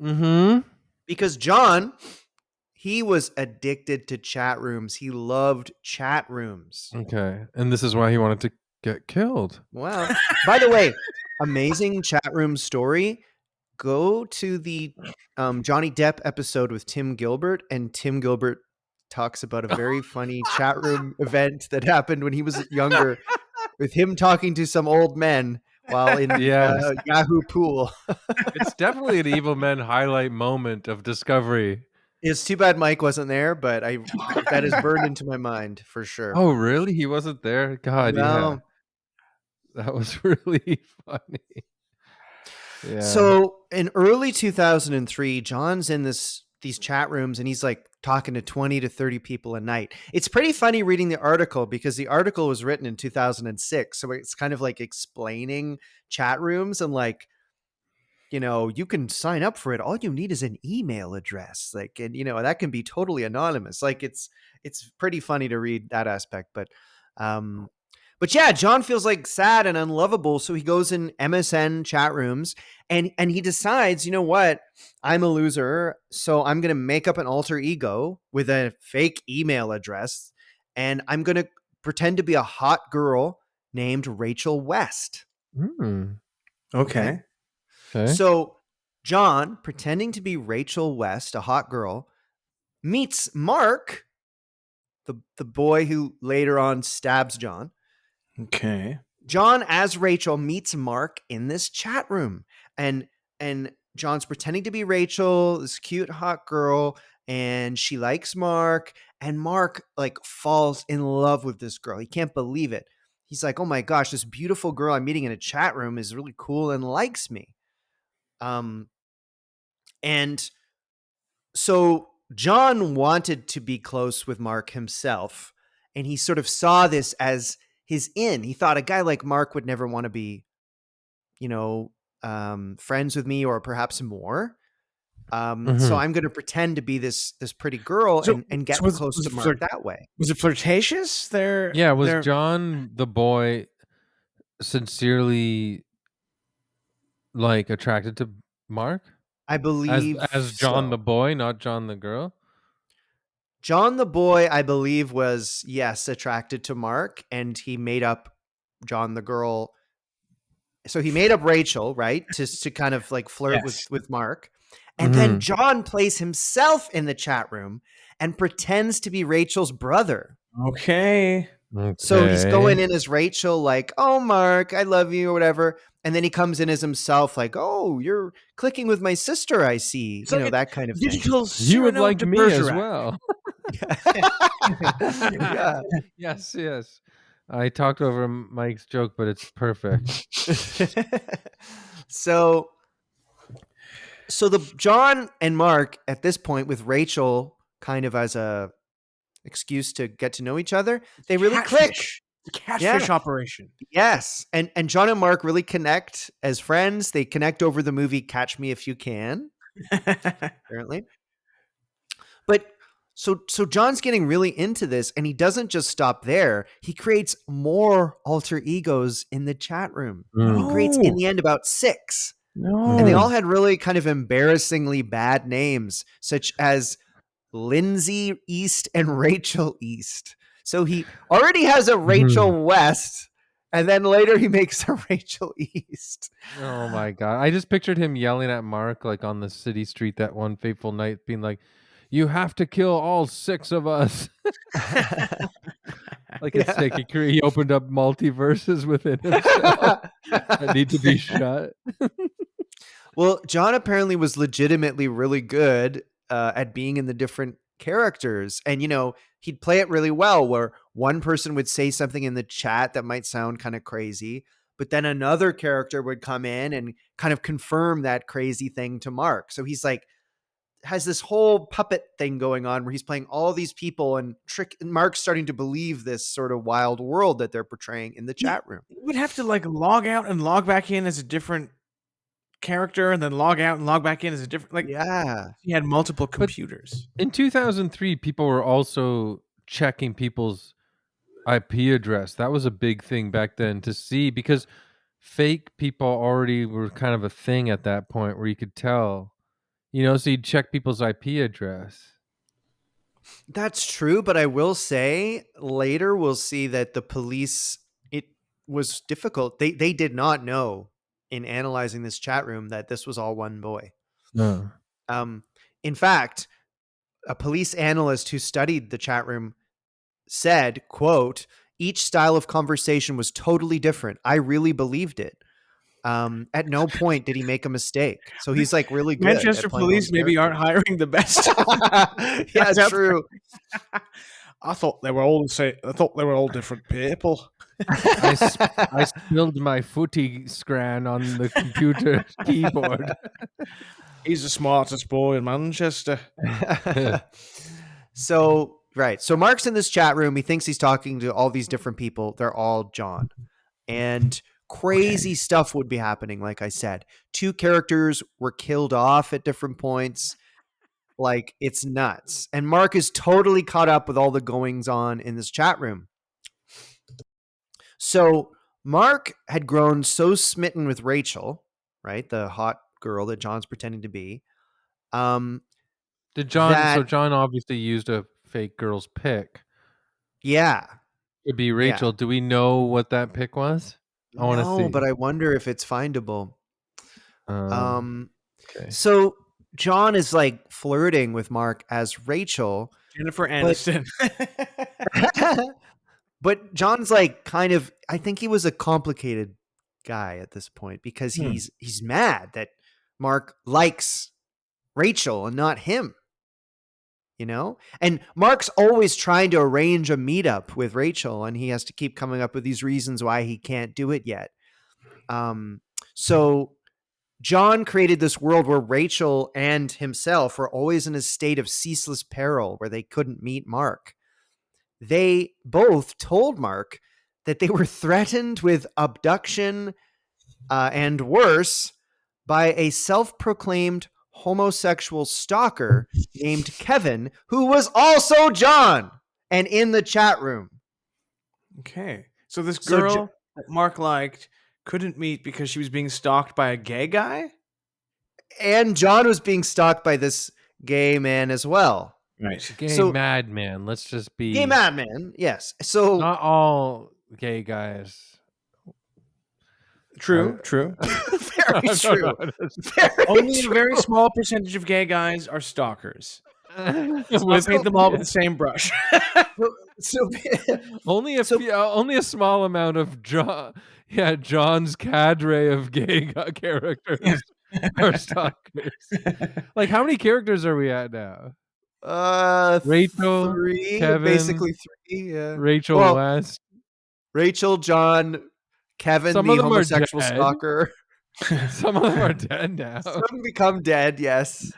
Mm-hmm. Because John, he was addicted to chat rooms. He loved chat rooms. Okay, and this is why he wanted to get killed. Wow. By the way, amazing chat room story. Go to the Johnny Depp episode with Tim Gilbert, and Tim Gilbert talks about a very funny chat room event that happened when he was younger with him talking to some old men while in Yahoo Pool. It's definitely an Evil Men highlight moment of discovery. It's too bad Mike wasn't there, but that is burned into my mind for sure. Oh, really? He wasn't there? God, No. yeah. That was really funny. Yeah. So in early 2003, John's in these chat rooms and he's like talking to 20 to 30 people a night. It's pretty funny reading the article because the article was written in 2006. So it's kind of like explaining chat rooms and like, you can sign up for it. All you need is an email address. Like, and that can be totally anonymous. Like it's pretty funny to read that aspect. Um, but yeah, John feels like sad and unlovable. So he goes in MSN chat rooms and he decides, you know what? I'm a loser. So I'm gonna make up an alter ego with a fake email address, and I'm gonna pretend to be a hot girl named Rachel West. Hmm. Okay. Okay. Okay. So John, pretending to be Rachel West, a hot girl, meets Mark, the boy who later on stabs John. Okay. John, as Rachel, meets Mark in this chat room. And John's pretending to be Rachel, this cute hot girl, and she likes Mark, and Mark like falls in love with this girl. He can't believe it. He's like, "Oh my gosh, this beautiful girl I'm meeting in a chat room is really cool and likes me." Um and So John wanted to be close with Mark himself, and he sort of saw this as his in. He thought a guy like Mark would never want to be, you know, friends with me or perhaps more. So Mhm. I'm going to pretend to be this pretty girl So, and so get close to Mark that way. was it flirtatious? Yeah, was They're John the boy sincerely, like, attracted to Mark? I believe As John the so. boy, not John the girl? John the boy, I believe, was yes attracted to Mark, and he made up John the girl. So he made up Rachel, right, to kind of like flirt with yes. with Mark. And then Mhm. John plays himself in the chat room and pretends to be Rachel's brother. Okay. So he's Okay. going in as Rachel, like, "Oh, Mark, I love you," or whatever. And then he comes in as himself, like, "Oh, you're clicking with my sister, I see," It's like a that kind of thing. digital You would Cyrano like de me as Bergerac. well. Yeah. Yes, yes. I talked over Mike's joke, but it's perfect. so the John and Mark at this point with Rachel kind of as a excuse to get to know each other, It's they really click. catfish. It's a catfish Yeah. operation. Yes. And John and Mark really connect as friends. They connect over the movie Catch Me If You Can, apparently. But so John's getting really into this and he doesn't just stop there. He creates more alter egos in the chat room. He Mm, creates in No. the end about 6. And they No. all mhm. had really kind of embarrassingly bad names, such as Lindsay East and Rachel East. So he already has a Mhm. Rachel West, and then later he makes a Rachel East. Oh my god. I just pictured him yelling at Mark, like, on the city street that one fateful night, being like, "You have to kill all 6 of us." Like a Yeah. stick. He opened up multiverses within himself that need to be shut. Well, John apparently was legitimately really good at being in the different characters. And, he'd play it really well where one person would say something in the chat that might sound kind of crazy, but then another character would come in and kind of confirm that crazy thing to Mark. So he's like, has this whole puppet thing going on where he's playing all these people and Mark's starting to believe this sort of wild world that they're portraying in the He chat room. would have to like log out and log back in as a different character and then log out and log back in as a different like Yeah. he had multiple But computers. in 2003, people were also checking people's IP address. That was a big thing back then to see because fake people already were kind of a thing at that point where you could tell, so you'd check people's IP address. That's true, but I will say later we'll see that the police it was difficult. They did not know in analyzing this chat room that this was all one boy. No. Um in fact, a police analyst who studied the chat room said, quote, each style of conversation was totally different. I really believed it. At no point did he make a mistake. So he's like really good at Manchester playing all police these maybe characters. aren't hiring the best Yeah, guys out true. there. I thought they were all the same. I thought they were all different people. I sp- I spilled my footy scran on the computer keyboard. He's the smartest boy in Manchester. So, right. So Mark's in this chat room. He thinks he's talking to all these different people. They're all John. And crazy stuff would be happening, like I said. Two characters were killed off at different points. Like, it's nuts. And Mark is totally caught up with all the goings on in this chat room. So Mark had grown so smitten with Rachel, right? The hot girl that John's pretending to be. Did John? So That, John obviously used a fake girl's pic. yeah. It'd be Yeah. Rachel. Do we know what that pic was? I want to No, see. but I wonder if it's findable. Um, Okay. so John is like flirting with Mark as Rachel, Jennifer but Aniston. but John's like kind of, I think he was a complicated guy at this point because Hmm. he's mad that Mark likes Rachel and not him. You know? And Mark's always trying to arrange a meetup with Rachel, and he has to keep coming up with these reasons why he can't do it yet. So John created this world where Rachel and himself were always in a state of ceaseless peril where they couldn't meet Mark. They both told Mark that they were threatened with abduction and worse by a self-proclaimed homosexual stalker named Kevin, who was also John and in the chat room. Okay. So this So girl that Mark liked couldn't meet because she was being stalked by a gay guy? And John was being stalked by this gay man as well. Right. Gay So- madman. Let's just be Gay madman, yes. So not all gay guys. True, true. very true. Very Only a true. very small percentage of gay guys are stalkers. Let's paint them all with the same brush. So Only a So- few, only a small amount of John's cadre of gay characters are stalkers. Like, how many characters are we at now? Rachel, three, Kevin, basically three. Yeah. Rachel Well, West. Rachel, John, Kevin, Some the of them are homosexual dead. stalker. Some of them are dead now. Some become dead. Yes.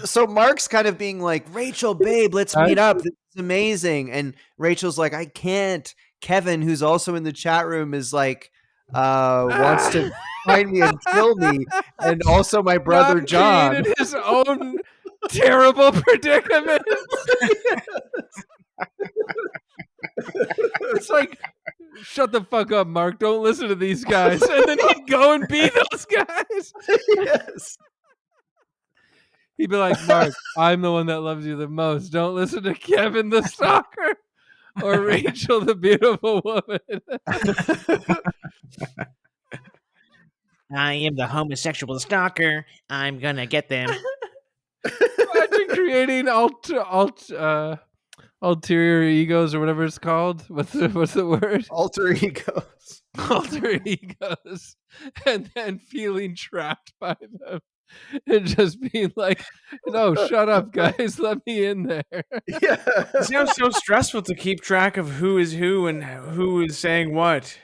So Mark's kind of being like, Rachel, babe, let's meet up. This is amazing. And Rachel's like, I can't. Kevin, who's also in the chat room, is like, wants to find me and kill me. And also my brother John. created his own terrible predicament. It's like, shut the fuck up, Mark. Don't listen to these guys. And then he'd go and be those guys. Yes. He'd be like, Mark, I'm the one that loves you the most. Don't listen to Kevin the stalker or Rachel the beautiful woman. I am the homosexual stalker. I'm gonna get them. Imagine creating ulterior egos or whatever it's called. What's the word? Alter egos. Alter egos, and then feeling trapped by them, and just being like, "No, shut up, guys. Let me in there." Yeah. It sounds so stressful to keep track of who is who and who is saying what.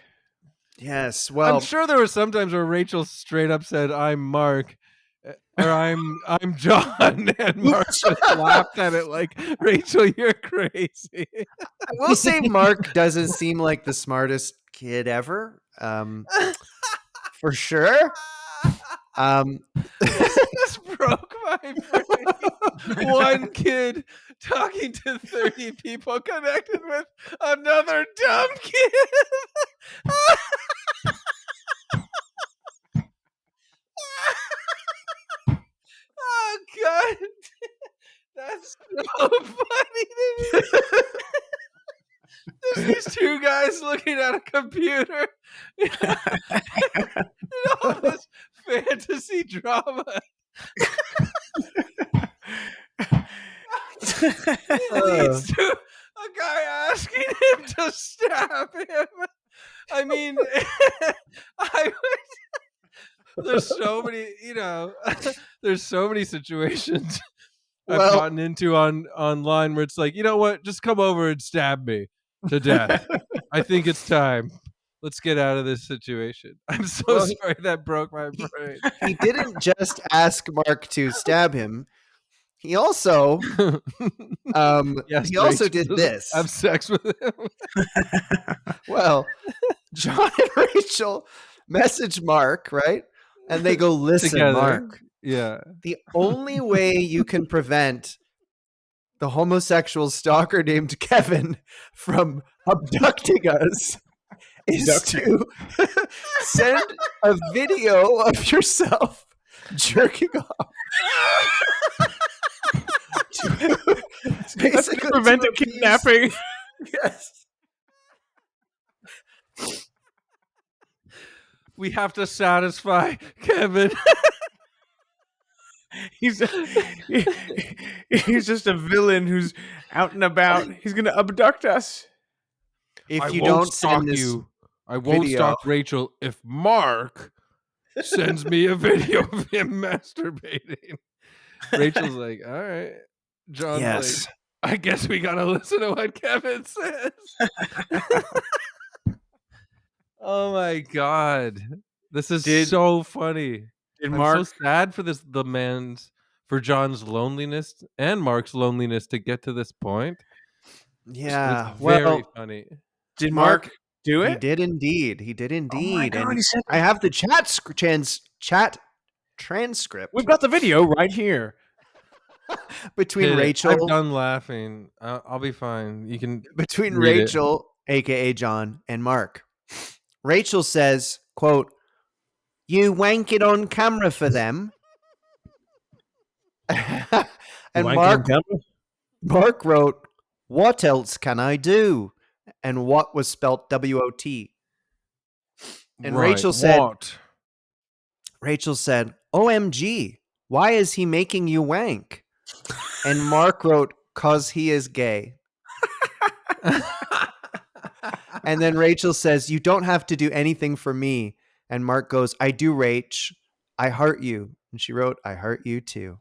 Yes. Well, I'm sure there were some times where Rachel straight up said, "I'm Mark," or "I'm John," and Mark just laughed at it like, "Rachel, you're crazy." I will say Mark doesn't seem like the smartest kid ever. For sure. This broke my brain. One kid talking to 30 people connected with another dumb kid. Oh god. That's so funny to me. There's these two guys looking at a computer. And all this fantasy drama. Leads to a guy asking him to stab him. I mean, there's so many, there's so many situations I've Well, gotten into online where it's like, you know what? Just come over and stab me to death. I think it's time. Let's get out of this situation. I'm so well, sorry that broke my he, brain. he didn't just ask Mark to stab him. He also Yes, he also Rachel did doesn't this. have sex with him. Well, John and Rachel message Mark, right? And they go, "Listen, Together. Mark, Yeah. the only way you can prevent the homosexual stalker named Kevin from abducting us is to send a video of yourself jerking off to That's to basically prevent to a kidnapping. Yes. We have to satisfy Kevin. He's he's just a villain who's out and about. He's gonna abduct us. If I you won't don't stalk send this you. I won't video, stalk Rachel if Mark sends me a video of him masturbating. Rachel's like, all right. John's like, yes, I guess we gotta listen to what Kevin says. Oh my god. This is Did so funny. did I'm so Mark sad for John's loneliness and Mark's loneliness to get to this point. It's yeah. very Well, funny. did Mark, Mark do he it? did indeed. He did Oh my indeed, god, and he said I have the chat transcript we've got the video right here. between Hit it. I've Rachel, done laughing. I'll be fine. You can between read it. Rachel, aka John, and Mark. Rachel says, "Quote: You wank it on camera for them." And Mark wrote, "What else can I do?" And what was spelt WOT. And Right. Rachel said, "OMG, why is he making you wank?" And Mark wrote, "'Cause he is gay." And then Rachel says, "You don't have to do anything for me." And Mark goes, "I do, Rach. I heart you." And she wrote, "I heart you too."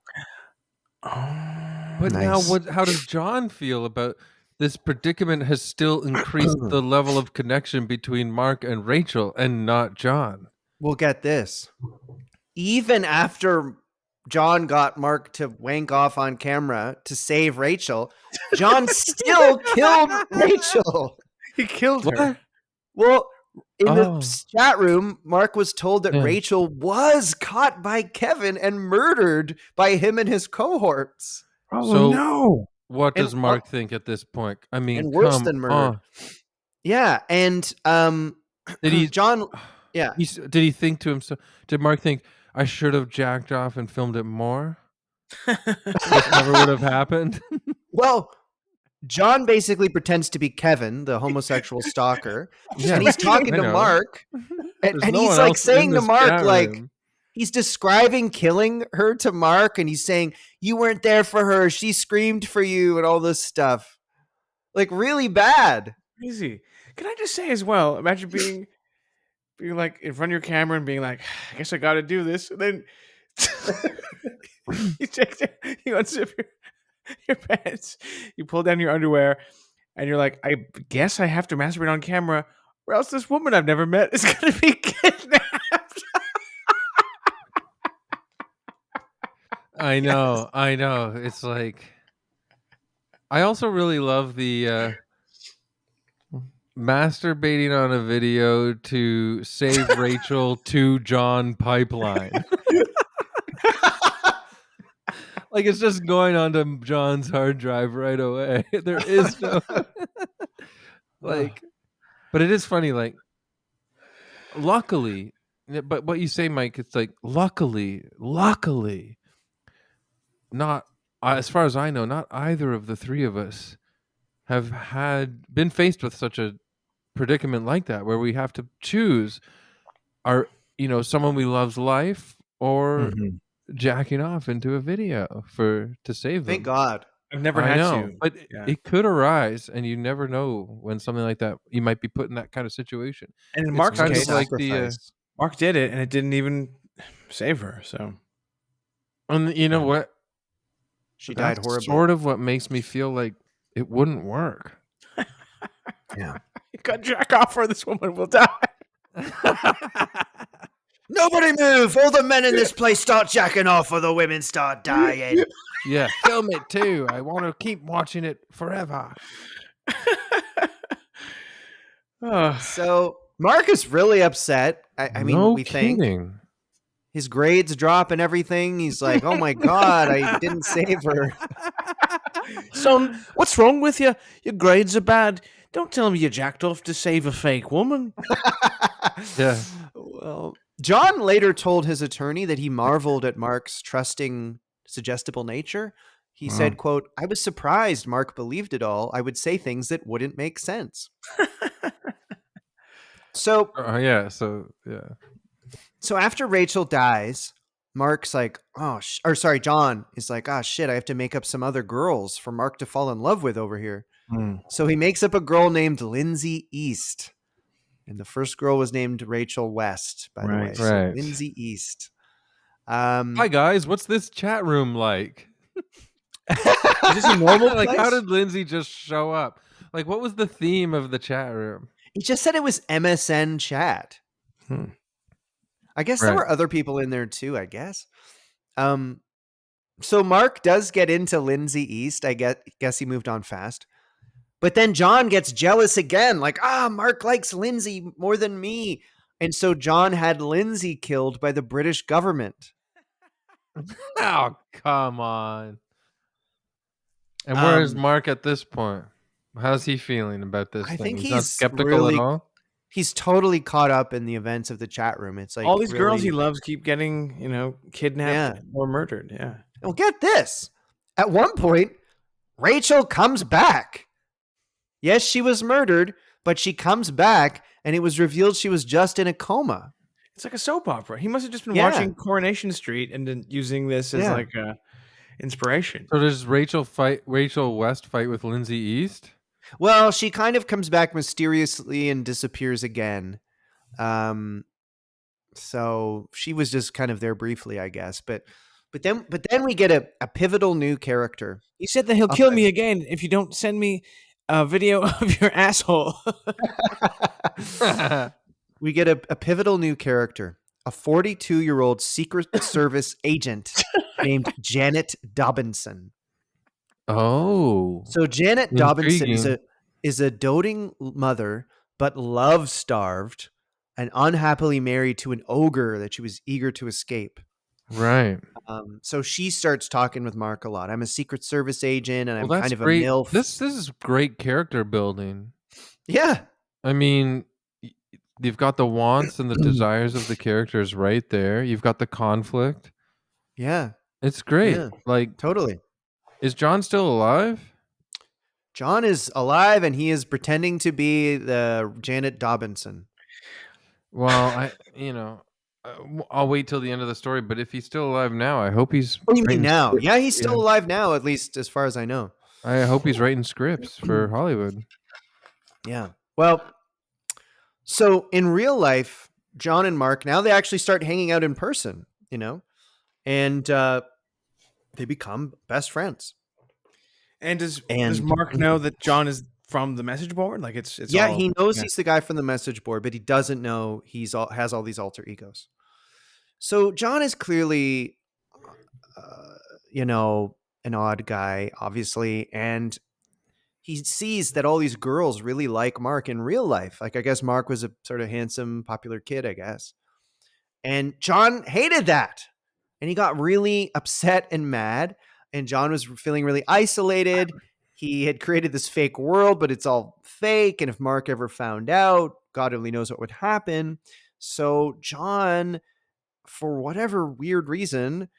But now Nice. how does John feel about this predicament has still increased the level of connection between Mark and Rachel and not John? Well, get this. Even after John got Mark to wank off on camera to save Rachel, John still killed Rachel. He killed her. What? Well, in the Oh. chat room, Mark was told that Yeah. Rachel was caught by Kevin and murdered by him and his cohorts. Oh So no. what And does Mark think at this point? I mean, and worse come than murdered. on. Yeah, and Did he John, yeah. did he think to himself, did Mark think I should have jacked off and filmed it more? This never would have happened? Well, John basically pretends to be Kevin, the homosexual stalker, Yeah. and he's talking I to know. Mark, There's and no he's one like else in saying to this Mark, chat like, room. he's describing killing her to Mark, and he's saying, "You weren't there for her. She screamed for you," and all this stuff. Like, really bad. Crazy. Can I just say as well? Imagine being like in front of your camera and being like, I guess I got to do this, and then you you unzip your pants, you pull down your underwear, and you're like, I guess I have to masturbate on camera, or else this woman I've never met is gonna be kidnapped. I know. It's like I also really love the masturbating on a video to save Rachel to John pipeline. Like it's just going onto John's hard drive right away. There is no like but it is funny like luckily but what you say Mike it's like luckily not as far as I know not either of the three of us have been faced with such a predicament like that where we have to choose our someone we love's life or jacking off into a video to save Thank them. God. I've never I had know, to. but Yeah. it could arise, and you never know when something like that. You might be put in that kind of situation. And in It's Mark's kind case, of like the, sacrifice. Mark did it, and it didn't even save her. So, and you know Yeah. what? She died That's horribly. sort of what makes me feel like it wouldn't work. Yeah. You got jack off or this woman will die. Nobody move! All the men in this place start jacking off or the women start dying. Yeah, film it too. I want to keep watching it forever. Oh, So Mark is really upset. I mean, No we think kidding. his grades drop and everything. He's like, oh my God, I didn't save her. son, what's wrong with you? Your grades are bad. Don't tell me you jacked off to save a fake woman. Yeah. Well, John later told his attorney that he marveled at Mark's trusting, suggestible nature. He said, quote, I was surprised Mark believed it all. I would say things that wouldn't make sense. So Yeah. So yeah. So after Rachel dies, Mark's like, John is like, oh shit, I have to make up some other girls for Mark to fall in love with over here. So he makes up a girl named Lindsay East. And the first girl was named Rachel West, by the way. Right. So Right. Lindsay East. Hi guys, what's this chat room like? Is this a normal Like, how place? did Lindsay just show up? Like, what was the theme of the chat room? He just said it was MSN chat. Hmm. I guess there Right. were other people in there too, I guess. So Mark does get into Lindsay East. I guess he moved on fast. But then John gets jealous again, like, Mark likes Lindsay more than me. And so John had Lindsay killed by the British government. Oh, come on. And where is Mark at this point? How's he feeling about this I thing? think He's not he's skeptical at all? he's totally caught up in the events of the chat room. It's like All these really, girls he loves keep getting, kidnapped Yeah. or murdered. Yeah. Well, get this. At one point, Rachel comes back. Yes, she was murdered, but she comes back and it was revealed she was just in a coma. It's like a soap opera. He must have just been Yeah. watching Coronation Street and then using this as Yeah. like a inspiration. So does Rachel West fight with Lindsay East? Well, she kind of comes back mysteriously and disappears again. So she was just kind of there briefly, I guess. But then we get a pivotal new character. He said that he'll kill me again if you don't send me a video of your asshole. We get a pivotal new character, a 42-year-old Secret Service agent named Janet Dobinson. Oh. So Janet Dobinson Intriguing. is a doting mother, but love-starved and unhappily married to an ogre that she was eager to escape. Right. So she starts talking with Mark a lot. I'm a Secret Service agent, and I'm Well, kind that's of great. a MILF. This is great character building. Yeah. I mean, you've got the wants and the desires of the characters right there. You've got the conflict. Yeah. It's great. Yeah. Like, Totally. is John still alive? John is alive, and he is pretending to be the Janet Dobinson. Well, I'll wait till the end of the story. But if he's still alive now, I hope he's. What do you mean writing now? scripts. Yeah, he's still alive now, at least as far as I know. I hope he's writing scripts for Hollywood. Yeah. Well, so in real life, John and Mark, now they actually start hanging out in person, and they become best friends. And does And- Mark know that John is from the message board? Like it's Yeah, all- he knows he's the guy from the message board, but he doesn't know has all these alter egos. So John is clearly, an odd guy, obviously, and he sees that all these girls really like Mark in real life. Like, I guess Mark was a sort of handsome, popular kid, I guess. And John hated that. And he got really upset and mad. And John was feeling really isolated. He had created this fake world, but it's all fake. And if Mark ever found out, God only knows what would happen. So John, for whatever weird reason,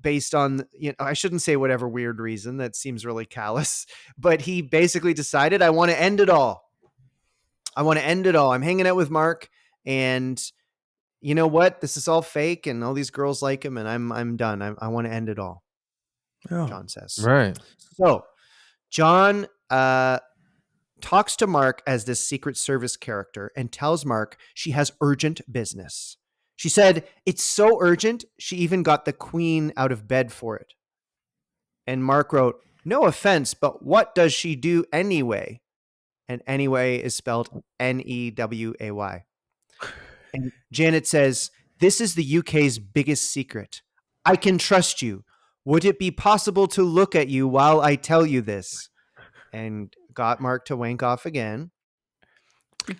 based on, I shouldn't say whatever weird reason, that seems really callous, but he basically decided, I want to end it all. I'm hanging out with Mark, and you know what? This is all fake, and all these girls like him, and I'm done. I want to end it all. Oh. John says. Right. So John talks to Mark as this Secret Service character and tells Mark she has urgent business. She said it's so urgent, she even got the Queen out of bed for it. And Mark wrote, "No offense, but what does she do anyway?" And anyway is spelled Neway. And Janet says, "This is the UK's biggest secret. I can trust you. Would it be possible to look at you while I tell you this?" And got Mark to wank off again.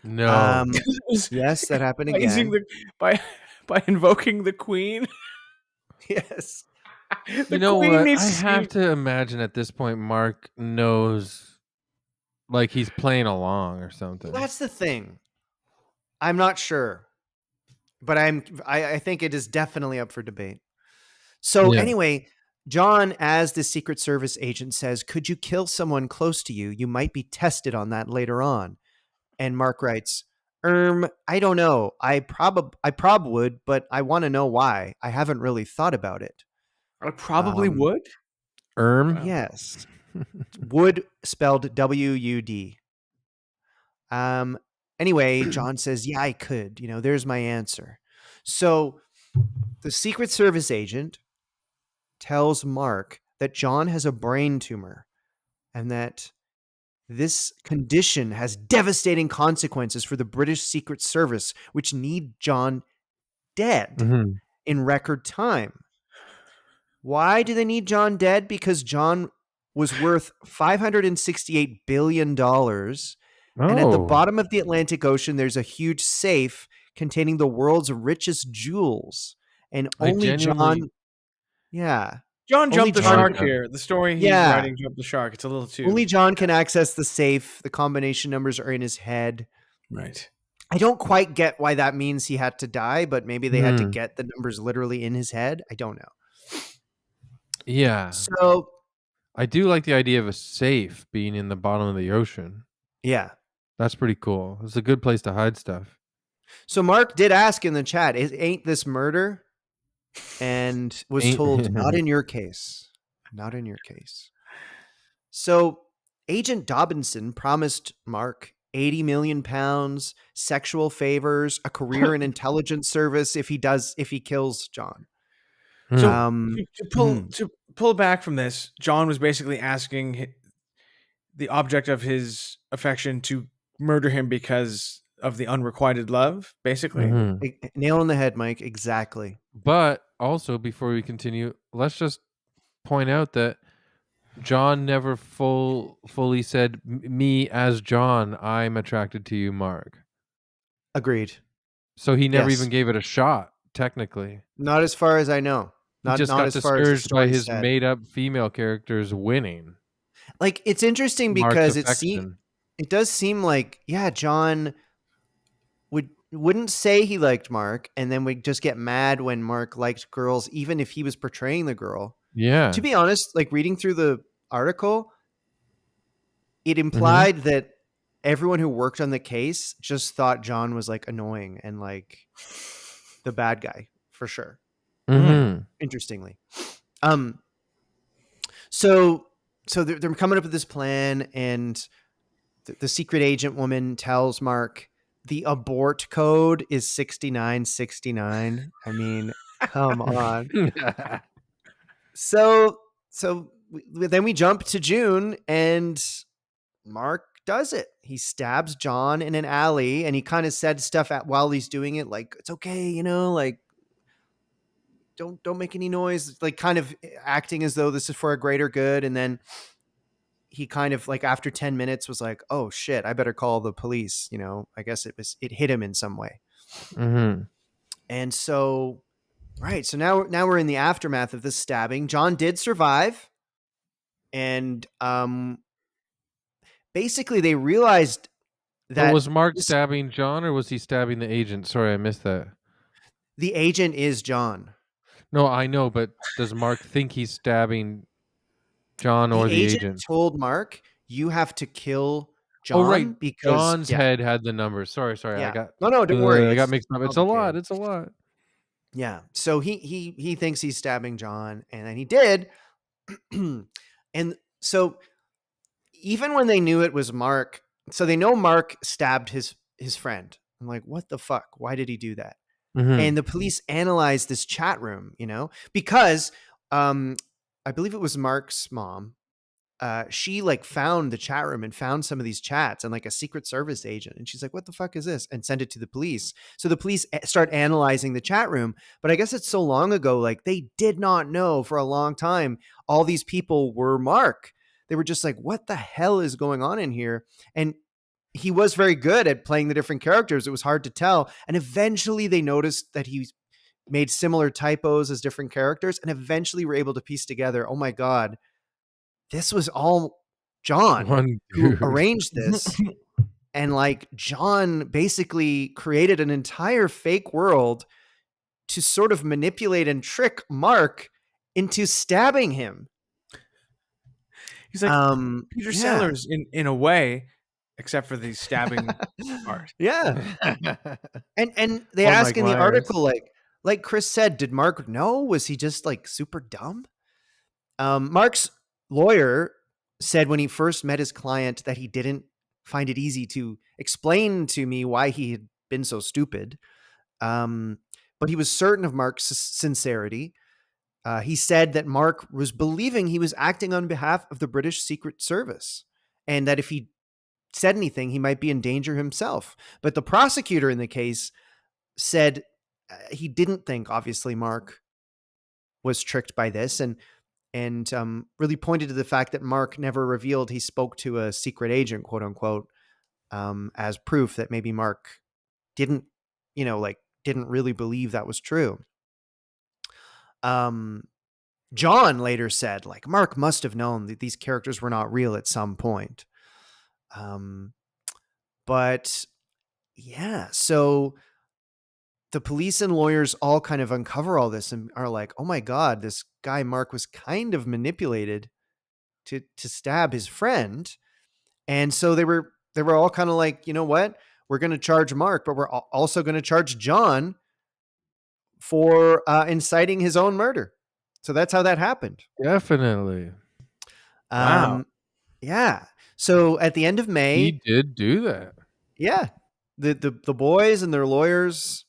No. It was Yes, that happened by using again. the by by invoking the queen. Yes. You The know queen what? needs I to have see. to imagine at this point Mark knows, like, he's playing along or Well, something. that's the thing. I'm not sure, but I think it is definitely up for debate. So Yeah. anyway, John, as the Secret Service agent, says, "Could you kill someone close to you? You might be tested on that later on." And Mark writes, I don't know. I prob would, but I want to know why. I haven't really thought about it." I probably Um, would. Wow. yes. Would spelled WUD. Um, anyway, John says, "Yeah, I could. There's my answer." So the Secret Service agent tells Mark that John has a brain tumor and that this condition has devastating consequences for the British Secret Service, which need John dead Mhm. in record time. Why do they need John dead? Because John was worth $568 billion. And at the Oh, bottom of the Atlantic Ocean, there's a huge safe containing the world's richest jewels. And I only genuinely John, yeah, John only jumped the John, shark Monica. here. The story he's yeah, writing jumped the shark. It's a little too only John can access the safe. The combination numbers are in his head. right. I don't quite get why that means he had to die, but maybe they had to Mhm. get the numbers literally in his head. I don't know. Yeah. So, I do like the idea of a safe being in the bottom of the ocean. yeah. That's pretty cool. It's a good place to hide stuff. So Mark did ask in the chat, ain't this murder? And was Ain't told, not in your case. Not in your case. So Agent Dobinson promised Mark 80 million pounds, sexual favors, a career in intelligence service if he kills John. So Hmm. to Mhm. pull back from this, John was basically asking the object of his affection to murder him because of the unrequited love, basically. Mhm. Nail on the head, Mike. Exactly. But also, before we continue, let's just point out that John never fully said, "Me as John, I'm attracted to you, Mark." Agreed. So he never even Yes. gave it a shot, technically. Not as far as I know. He just Not got as far as the discouraged by story his said. made-up female characters winning Like, it's interesting Mark's because affection. it does seem like, yeah, John wouldn't say he liked Mark and then would just get mad when Mark liked girls, even if he was portraying the girl. To Yeah. be honest, like reading through the article, it Mhm. implied that everyone who worked on the case just thought John was like annoying and like the bad guy for sure. Hmm. Mhm. Interestingly. Um, so they're coming up with this plan, and the secret agent woman tells Mark the abort code is 6969. I mean, come on. Then we jump to June, and Mark does it. He stabs John in an alley, and he kind of said stuff while he's doing it, like, "It's okay, like don't make any noise," like kind of acting as though this is for a greater good. And then he kind of like after 10 minutes was like, "Oh shit, I better call the police." I guess it hit him in some way. Mhm. And so, right, so now we're in the aftermath of this stabbing. John did survive, and basically they realized But that was Mark this stabbing John or was he stabbing the agent? Sorry, I missed that. the agent is John. No, I know, but does Mark think he's stabbing John The or the agent agent? told Mark, "You have to kill Oh, right. John because John's yeah, head had the numbers. Sorry. yeah. No, don't worry. I got It's mixed up. It's a lot. complicated. It's a lot. Yeah. So he thinks he's stabbing John, and then he did. And so even when they knew it was Mark, so they know Mark stabbed his friend. I'm like, what the fuck? Why did he do that? Mhm. And the police analyzed this chat room, because um, I believe it was Mark's mom. She like found the chat room and found some of these chats and like a Secret Service agent. And she's like, what the fuck is this? And sent it to the police. So the police start analyzing the chat room. But I guess it's so long ago, like they did not know for a long time all these people were Mark. They were just like, what the hell is going on in here? And he was very good at playing the different characters. It was hard to tell. And eventually they noticed that he made similar typos as different characters and eventually were able to piece together, oh my God, this was all John One who dude. arranged this. And like John basically created an entire fake world to sort of manipulate and trick Mark into stabbing him. He's like Peter Yeah. Sellers in a way, except for the stabbing part. Yeah. And they Or ask Mike in the Myers. article, like Chris said, did Mark know? Was he just like super dumb? Mark's lawyer said when he first met his client that he didn't find it easy to explain to me why he had been so stupid. But he was certain of Mark's sincerity. He said that Mark was believing he was acting on behalf of the British Secret Service and that if he said anything, he might be in danger himself. But the prosecutor in the case said he didn't think, obviously, Mark was tricked by this and really pointed to the fact that Mark never revealed he spoke to a secret agent, quote unquote, as proof that maybe Mark didn't, didn't really believe that was true. John later said, like, Mark must have known that these characters were not real at some point. But yeah, so the police and lawyers all kind of uncover all this and are like, oh my God, this guy Mark was kind of manipulated to stab his friend. And so they were all kind of like, you know what? We're going to charge Mark, but we're also going to charge John for inciting his own murder. So that's how that happened. Definitely. Wow. Yeah. So at the end of May, He did do that. yeah, the boys and their lawyers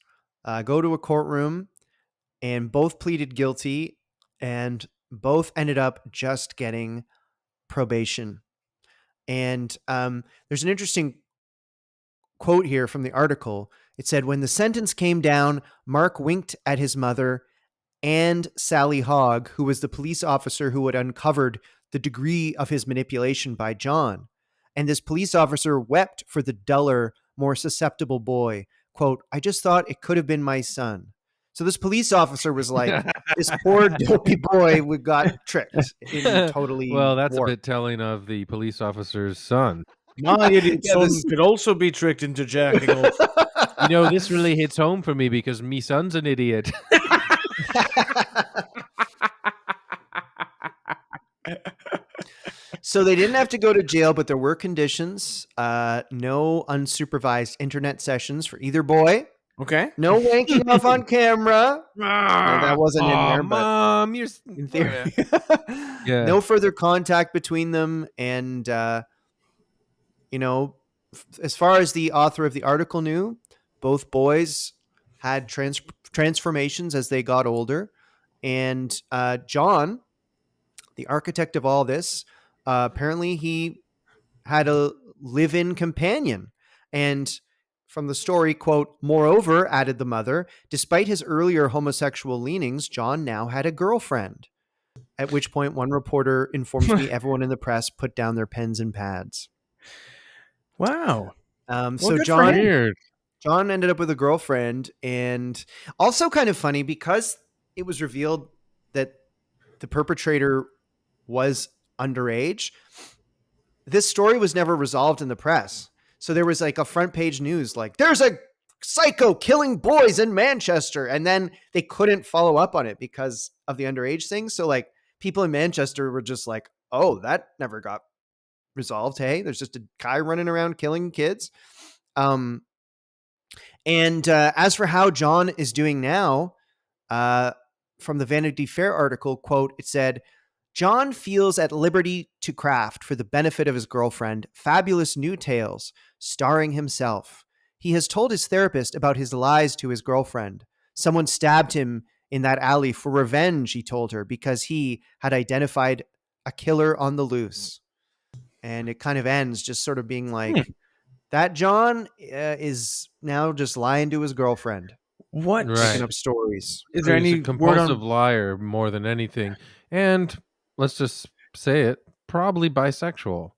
go to a courtroom and both pleaded guilty and both ended up just getting probation. And there's an interesting quote here from the article. It said, when the sentence came down, Mark winked at his mother and Sally Hogg, who was the police officer who had uncovered the degree of his manipulation by John. And this police officer wept for the duller, more susceptible boy. Quote, I just thought it could have been my son. So this police officer was like, this poor dopey boy got tricked and totally Well, that's warped. a bit telling of the police officer's son. My idiot Yeah, son this- could also be tricked into jacking off. You know, this really hits home for me because me son's an idiot. So they didn't have to go to jail, but there were conditions. No unsupervised internet sessions for either boy. Okay. No wanking off on camera. No, that wasn't in there, but Mom, you're in theory. Yeah. No further contact between them. And, as far as the author of the article knew, both boys had transformations as they got older. And John, the architect of all this, apparently he had a live-in companion. And from the story, quote, moreover, added the mother, despite his earlier homosexual leanings, John now had a girlfriend. At which point, one reporter informs me everyone in the press put down their pens and pads. Wow. So good for him. Weird. John ended up with a girlfriend, and also kind of funny because it was revealed that the perpetrator was underage. This story was never resolved in the press. So there was like a front page news, like there's a psycho killing boys in Manchester. And then they couldn't follow up on it because of the underage thing. So like people in Manchester were just like, oh, that never got resolved. Hey, there's just a guy running around killing kids. As for how John is doing now, from the Vanity Fair article, quote, it said, John feels at liberty to craft for the benefit of his girlfriend fabulous new tales starring himself. He has told his therapist about his lies to his girlfriend. Someone stabbed him in that alley for revenge, he told her, because he had identified a killer on the loose. And it kind of ends just sort of being Hmm. like, that John is now just lying to his girlfriend, making What Right. up stories. is So there he's a any word compulsive on? liar more than anything, and let's just say it, probably bisexual.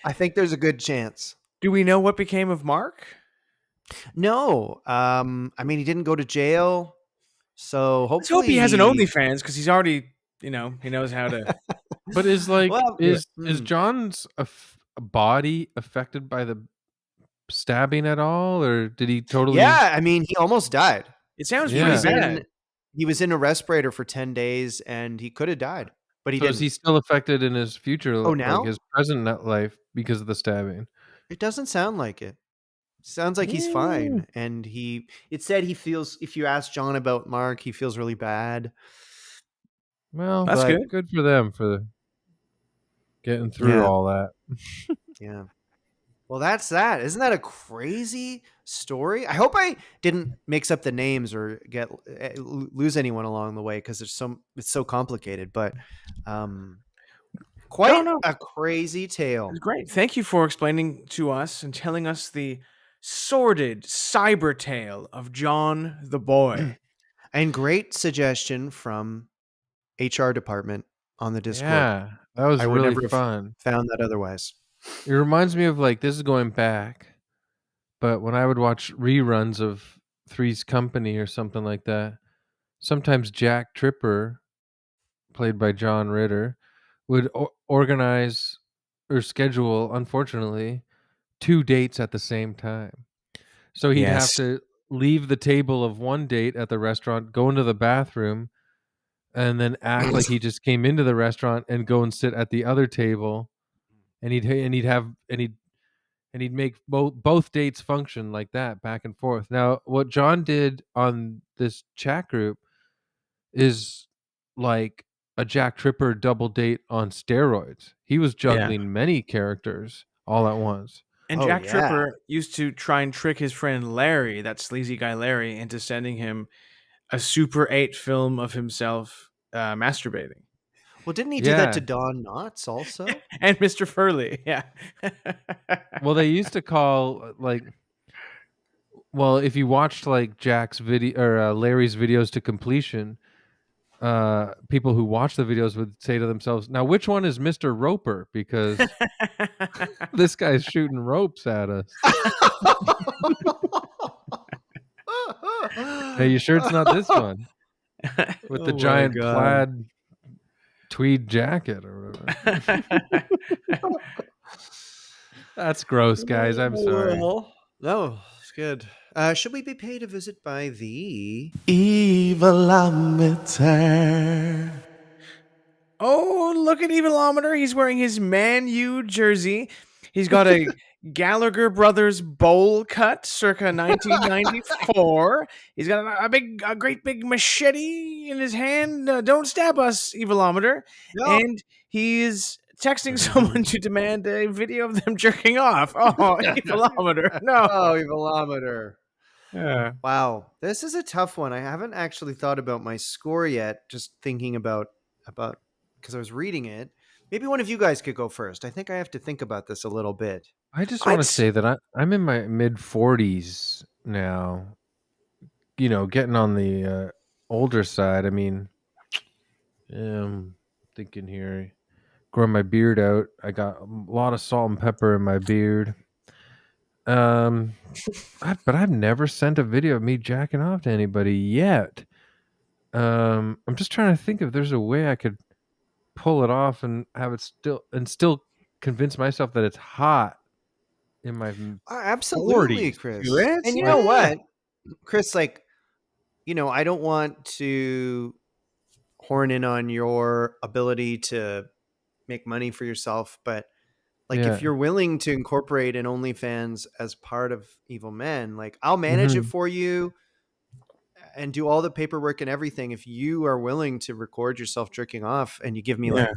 I think there's a good chance. Do we know what became of Mark? No, I mean, he didn't go to jail, so Let's hope he hopefully has an he. OnlyFans because he's already, he knows how to. But is like Well, yeah. is John's body affected by the stabbing at all, or did he totally? Yeah, I mean, he almost died. It sounds He pretty Yeah. was bad. in he was in a respirator for 10 days and he could have died, but he So is he didn't. still affected in his future, Oh, like now? his present life, because of the stabbing? It doesn't sound like it. Sounds like he's Mm, fine, and it said he feels, if you ask John about Mark, he feels really bad, well, That's but good. good for them for getting through yeah, all that. yeah. Well, that's that. Isn't that a crazy story? I hope I didn't mix up the names or lose anyone along the way, because it's so complicated, but um No, quite no, a crazy it's tale. great. Thank you for explaining to us and telling us the sordid cyber tale of John the boy. And great suggestion from HR department on the Discord. Yeah, that was I would really never have fun. found that otherwise. It reminds me of, like, this is going back, but when I would watch reruns of Three's Company or something like that, sometimes Jack Tripper, played by John Ritter, would organize or schedule, unfortunately, 2 dates at the same time. So he'd have Yes. to leave the table of one date at the restaurant, go into the bathroom, and then act like he just came into the restaurant and go and sit at the other table, and he'd make both dates function like that, back and forth. Now, what John did on this chat group is like a Jack Tripper double date on steroids. He was Yeah. juggling many characters all at once. And Oh Jack yeah. Tripper used to try and trick his friend Larry, that sleazy guy Larry, into sending him a Super 8 film of himself masturbating. Well, didn't he do that to Yeah. Don Knotts also? And Mr. Furley, yeah. Well, they used to call, like, well, if you watched like Jack's video or Larry's videos to completion, people who watch the videos would say to themselves, "Now, which one is Mr. Roper? Because this guy's shooting ropes at us. Are you sure it's not this one with the Oh my giant god. plaid tweed jacket or whatever?" That's gross, guys. I'm sorry. Well, no, it's good. Should we be paid a visit by the? Evilometer. Oh, look at Evilometer. He's wearing his Man U jersey. He's got a Gallagher Brothers bowl cut circa 1994. He's got a great big machete in his hand. Don't stab us, Evilometer. No. And he's texting someone to demand a video of them jerking off. Oh, Evilometer. No. Oh, evilometer. Yeah. Wow, this is a tough one. I haven't actually thought about my score yet. Just thinking about because I was reading it. Maybe one of you guys could go first. I think I have to think about this a little bit. I just want I'd to say that I'm in my mid 40s now. Getting on the older side. I mean, thinking here, growing my beard out. I got a lot of salt and pepper in my beard. Um, but I've never sent a video of me jacking off to anybody yet. I'm just trying to think if there's a way I could pull it off and have it still convince myself that it's hot in my Absolutely, 40s. do Chris. it. And you Yeah. know what, Chris? Like, I don't want to horn in on your ability to make money for yourself, but like, if Yeah. you're willing to incorporate an OnlyFans as part of Evil Men, like, I'll manage it Mhm. for you and do all the paperwork and everything. If you are willing to record yourself jerking off and you give me like Yeah.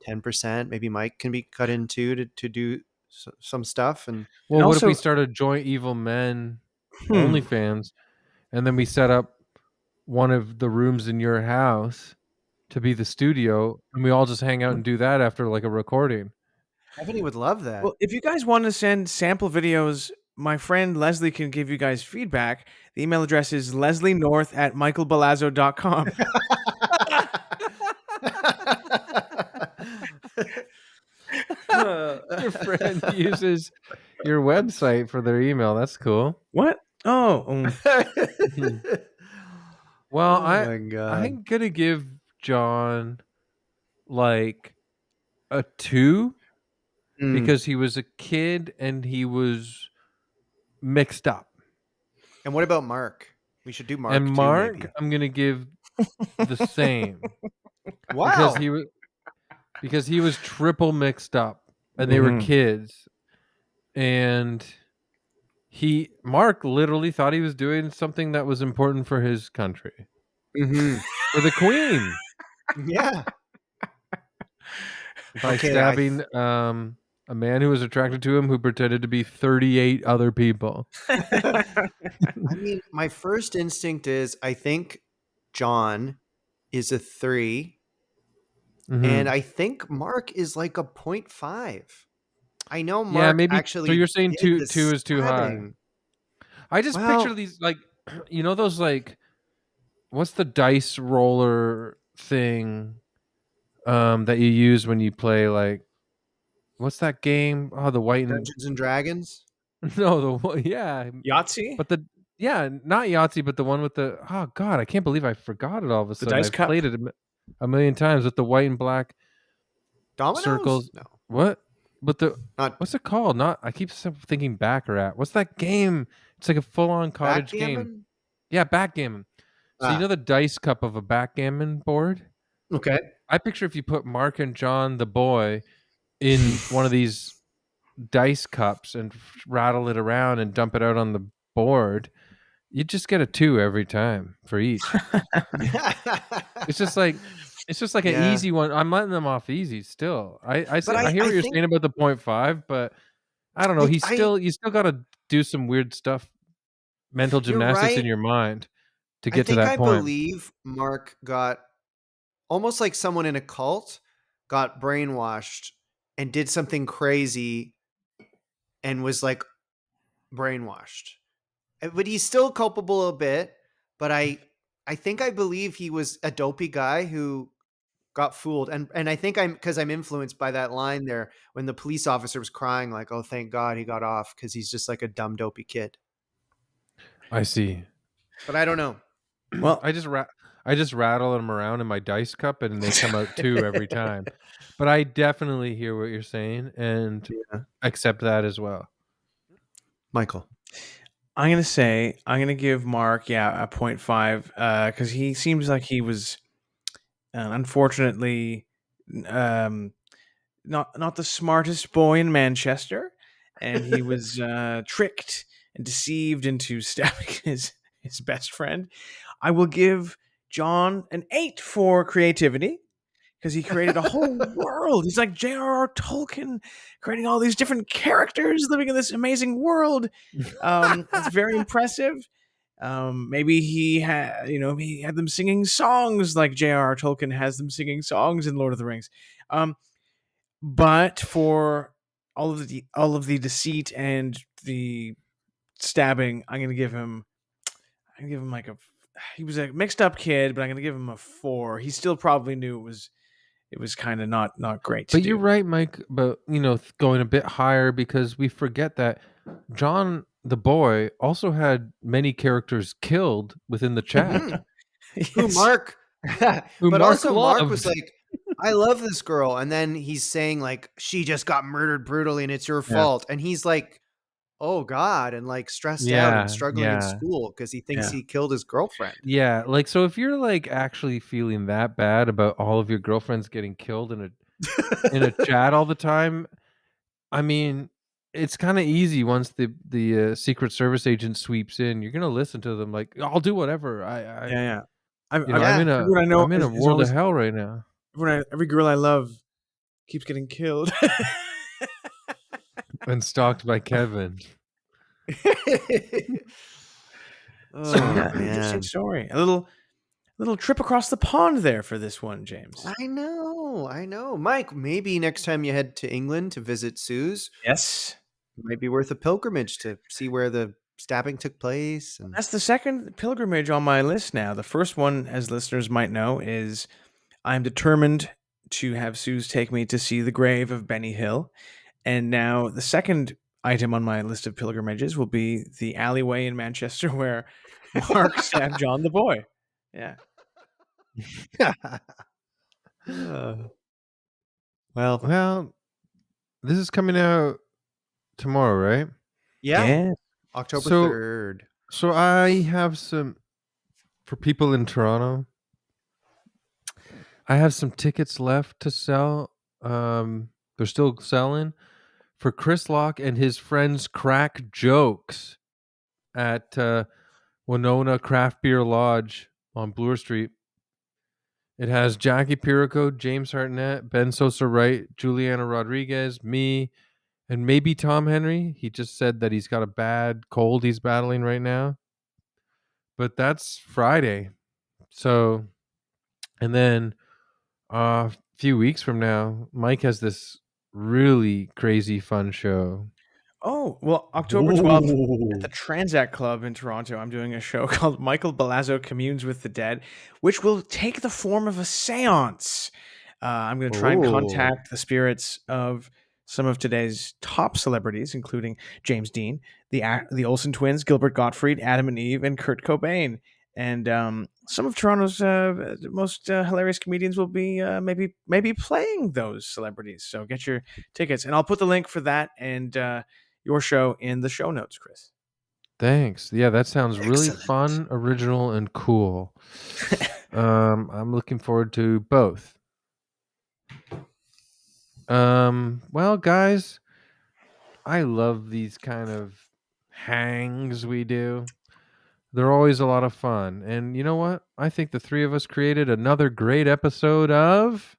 10%, maybe Mike can be cut into to do some stuff. And And Well, what if we also, start a joint Evil Men hmm. OnlyFans, and then we set up one of the rooms in your house to be the studio, and we all just hang out and do that after like a recording. Ebony would love that. Well, if you guys want to send sample videos, my friend Leslie can give you guys feedback. The email address is leslienorth@michaelbalazzo.com. Your friend uses your website for their email. That's cool. What? Oh, Well, Oh my god. I'm gonna give John like a 2 Mm. because he was a kid and he was mixed up. And what about Mark? We should do And Mark too, Mark, maybe. I'm gonna give the same Wow. because he was triple mixed up and they were Mhm. kids, and Mark literally thought he was doing something that was important for his country, Hmm. for the Queen, Yeah. by Okay. stabbing a man who was attracted to him who pretended to be 38 other people. I mean, my first instinct is I think John is a 3, and Mhm. I think Mark is like a 0.5. I know Yeah, Mark maybe. So actually you're saying did the two is too high. stabbing. I just picture Well, these like, those like, what's the dice roller thing that you use when you play like, what's that game? Oh, the white and Dungeons and Dragons. no, yeah, Yahtzee? but not Yahtzee, but the one with the, oh god, I can't believe I forgot it all of a The sudden. dice I've cup? played it a million times with the white and black Dominoes? circles. No, What? But not what's it called? Not I keep thinking Baccarat. What's that game? It's like a full-on cottage game. backgammon. Yeah, backgammon. So you know Ah, the dice cup of a backgammon board? okay. I picture if you put Mark and John the boy in one of these dice cups and rattle it around and dump it out on the board, you just get a 2 every time for each. It's just like an Yeah, easy one. I'm letting them off easy still. but I hear I what you're think saying about the point 0.5, but I don't know. I You still got to do some weird stuff, mental you're gymnastics in right. your mind to I get to think that I point. believe Mark got almost like someone in a cult got brainwashed and did something crazy and was like brainwashed. But he's still culpable a bit, but I think I believe he was a dopey guy who got fooled. And I think I'm because I'm influenced by that line there when the police officer was crying like, "Oh, thank God he got off because he's just like a dumb dopey kid." I see. But I don't know. Well, I just I just rattle them around in my dice cup and they come out 2 every time. But I definitely hear what you're saying and Yeah. accept that as well. Michael. I'm gonna give Mark, yeah, a 0.5, because he seems like he was, unfortunately, um, not the smartest boy in Manchester, and he was tricked and deceived into stabbing his best friend. I will give John an 8 for creativity because he created a whole world. He's like J.R.R. Tolkien, creating all these different characters living in this amazing world. That's very impressive. Maybe he had them singing songs like J.R.R. Tolkien has them singing songs in Lord of the Rings. Um, but for all of the deceit and the stabbing, I'm gonna give him like a. He was a mixed up kid, but I'm gonna give him a 4. He still probably knew it was kind of not great to But you're do. right, Mike, but going a bit higher because we forget that John the boy also had many characters killed within the chat Mhm. Who Yes. Mark who but Mark also Mark was loved. like, "I love this girl," and then he's saying like, "She just got murdered brutally and it's your Yeah. fault." And he's like, "Oh god," and like stressed out and Yeah, struggling in yeah. school because he thinks Yeah. he killed his girlfriend. Yeah, like so if you're like actually feeling that bad about all of your girlfriends getting killed in a chat all the time, I mean, it's kind of easy once the Secret Service agent sweeps in. You're gonna listen to them like, I'll do whatever. Yeah, yeah. Yeah. Everyone I know I'm in a is world of always hell right now. every girl I love keeps getting killed. And stalked by Kevin. So Oh yeah, interesting man. story. A little trip across the pond there for this one, James. I know, I know. Mike, maybe next time you head to England to visit Sue's, Yes. it might be worth a pilgrimage to see where the stabbing took place. And That's the second pilgrimage on my list now. The first one, as listeners might know, is I'm determined to have Suze take me to see the grave of Benny Hill. And now the second item on my list of pilgrimages will be the alleyway in Manchester where Mark stabbed John the boy. Yeah. Uh, well, Well, this is coming out tomorrow, right? yeah, Yeah. October So 3rd. so I have some for people in Toronto. I have some tickets left to sell. They're still selling for Chris Lock and his friends Crack Jokes at Winona Craft Beer Lodge on Bloor Street. It has Jackie Pirico, James Hartnett, Ben Sosa Wright, Juliana Rodriguez, me, and maybe Tom Henry. He just said that he's got a bad cold he's battling right now. But that's Friday. So, and then a few weeks from now, Mike has this really crazy fun show. Oh, well, October 12th at the Ooh. Transact Club in Toronto, I'm doing a show called Michael Balazzo Communes with the Dead, which will take the form of a seance. I'm going to try and Oh. contact the spirits of some of today's top celebrities, including James Dean, the Olsen twins, Gilbert Gottfried, Adam and Eve, and Kurt Cobain. And some of Toronto's most hilarious comedians will be maybe playing those celebrities. So get your tickets, and I'll put the link for that and your show in the show notes, Chris. Thanks. Yeah, that sounds really Excellent. fun, original, and cool. I'm looking forward to both. Well, guys, I love these kind of hangs we do. They're always a lot of fun. And you know what? I think the three of us created another great episode of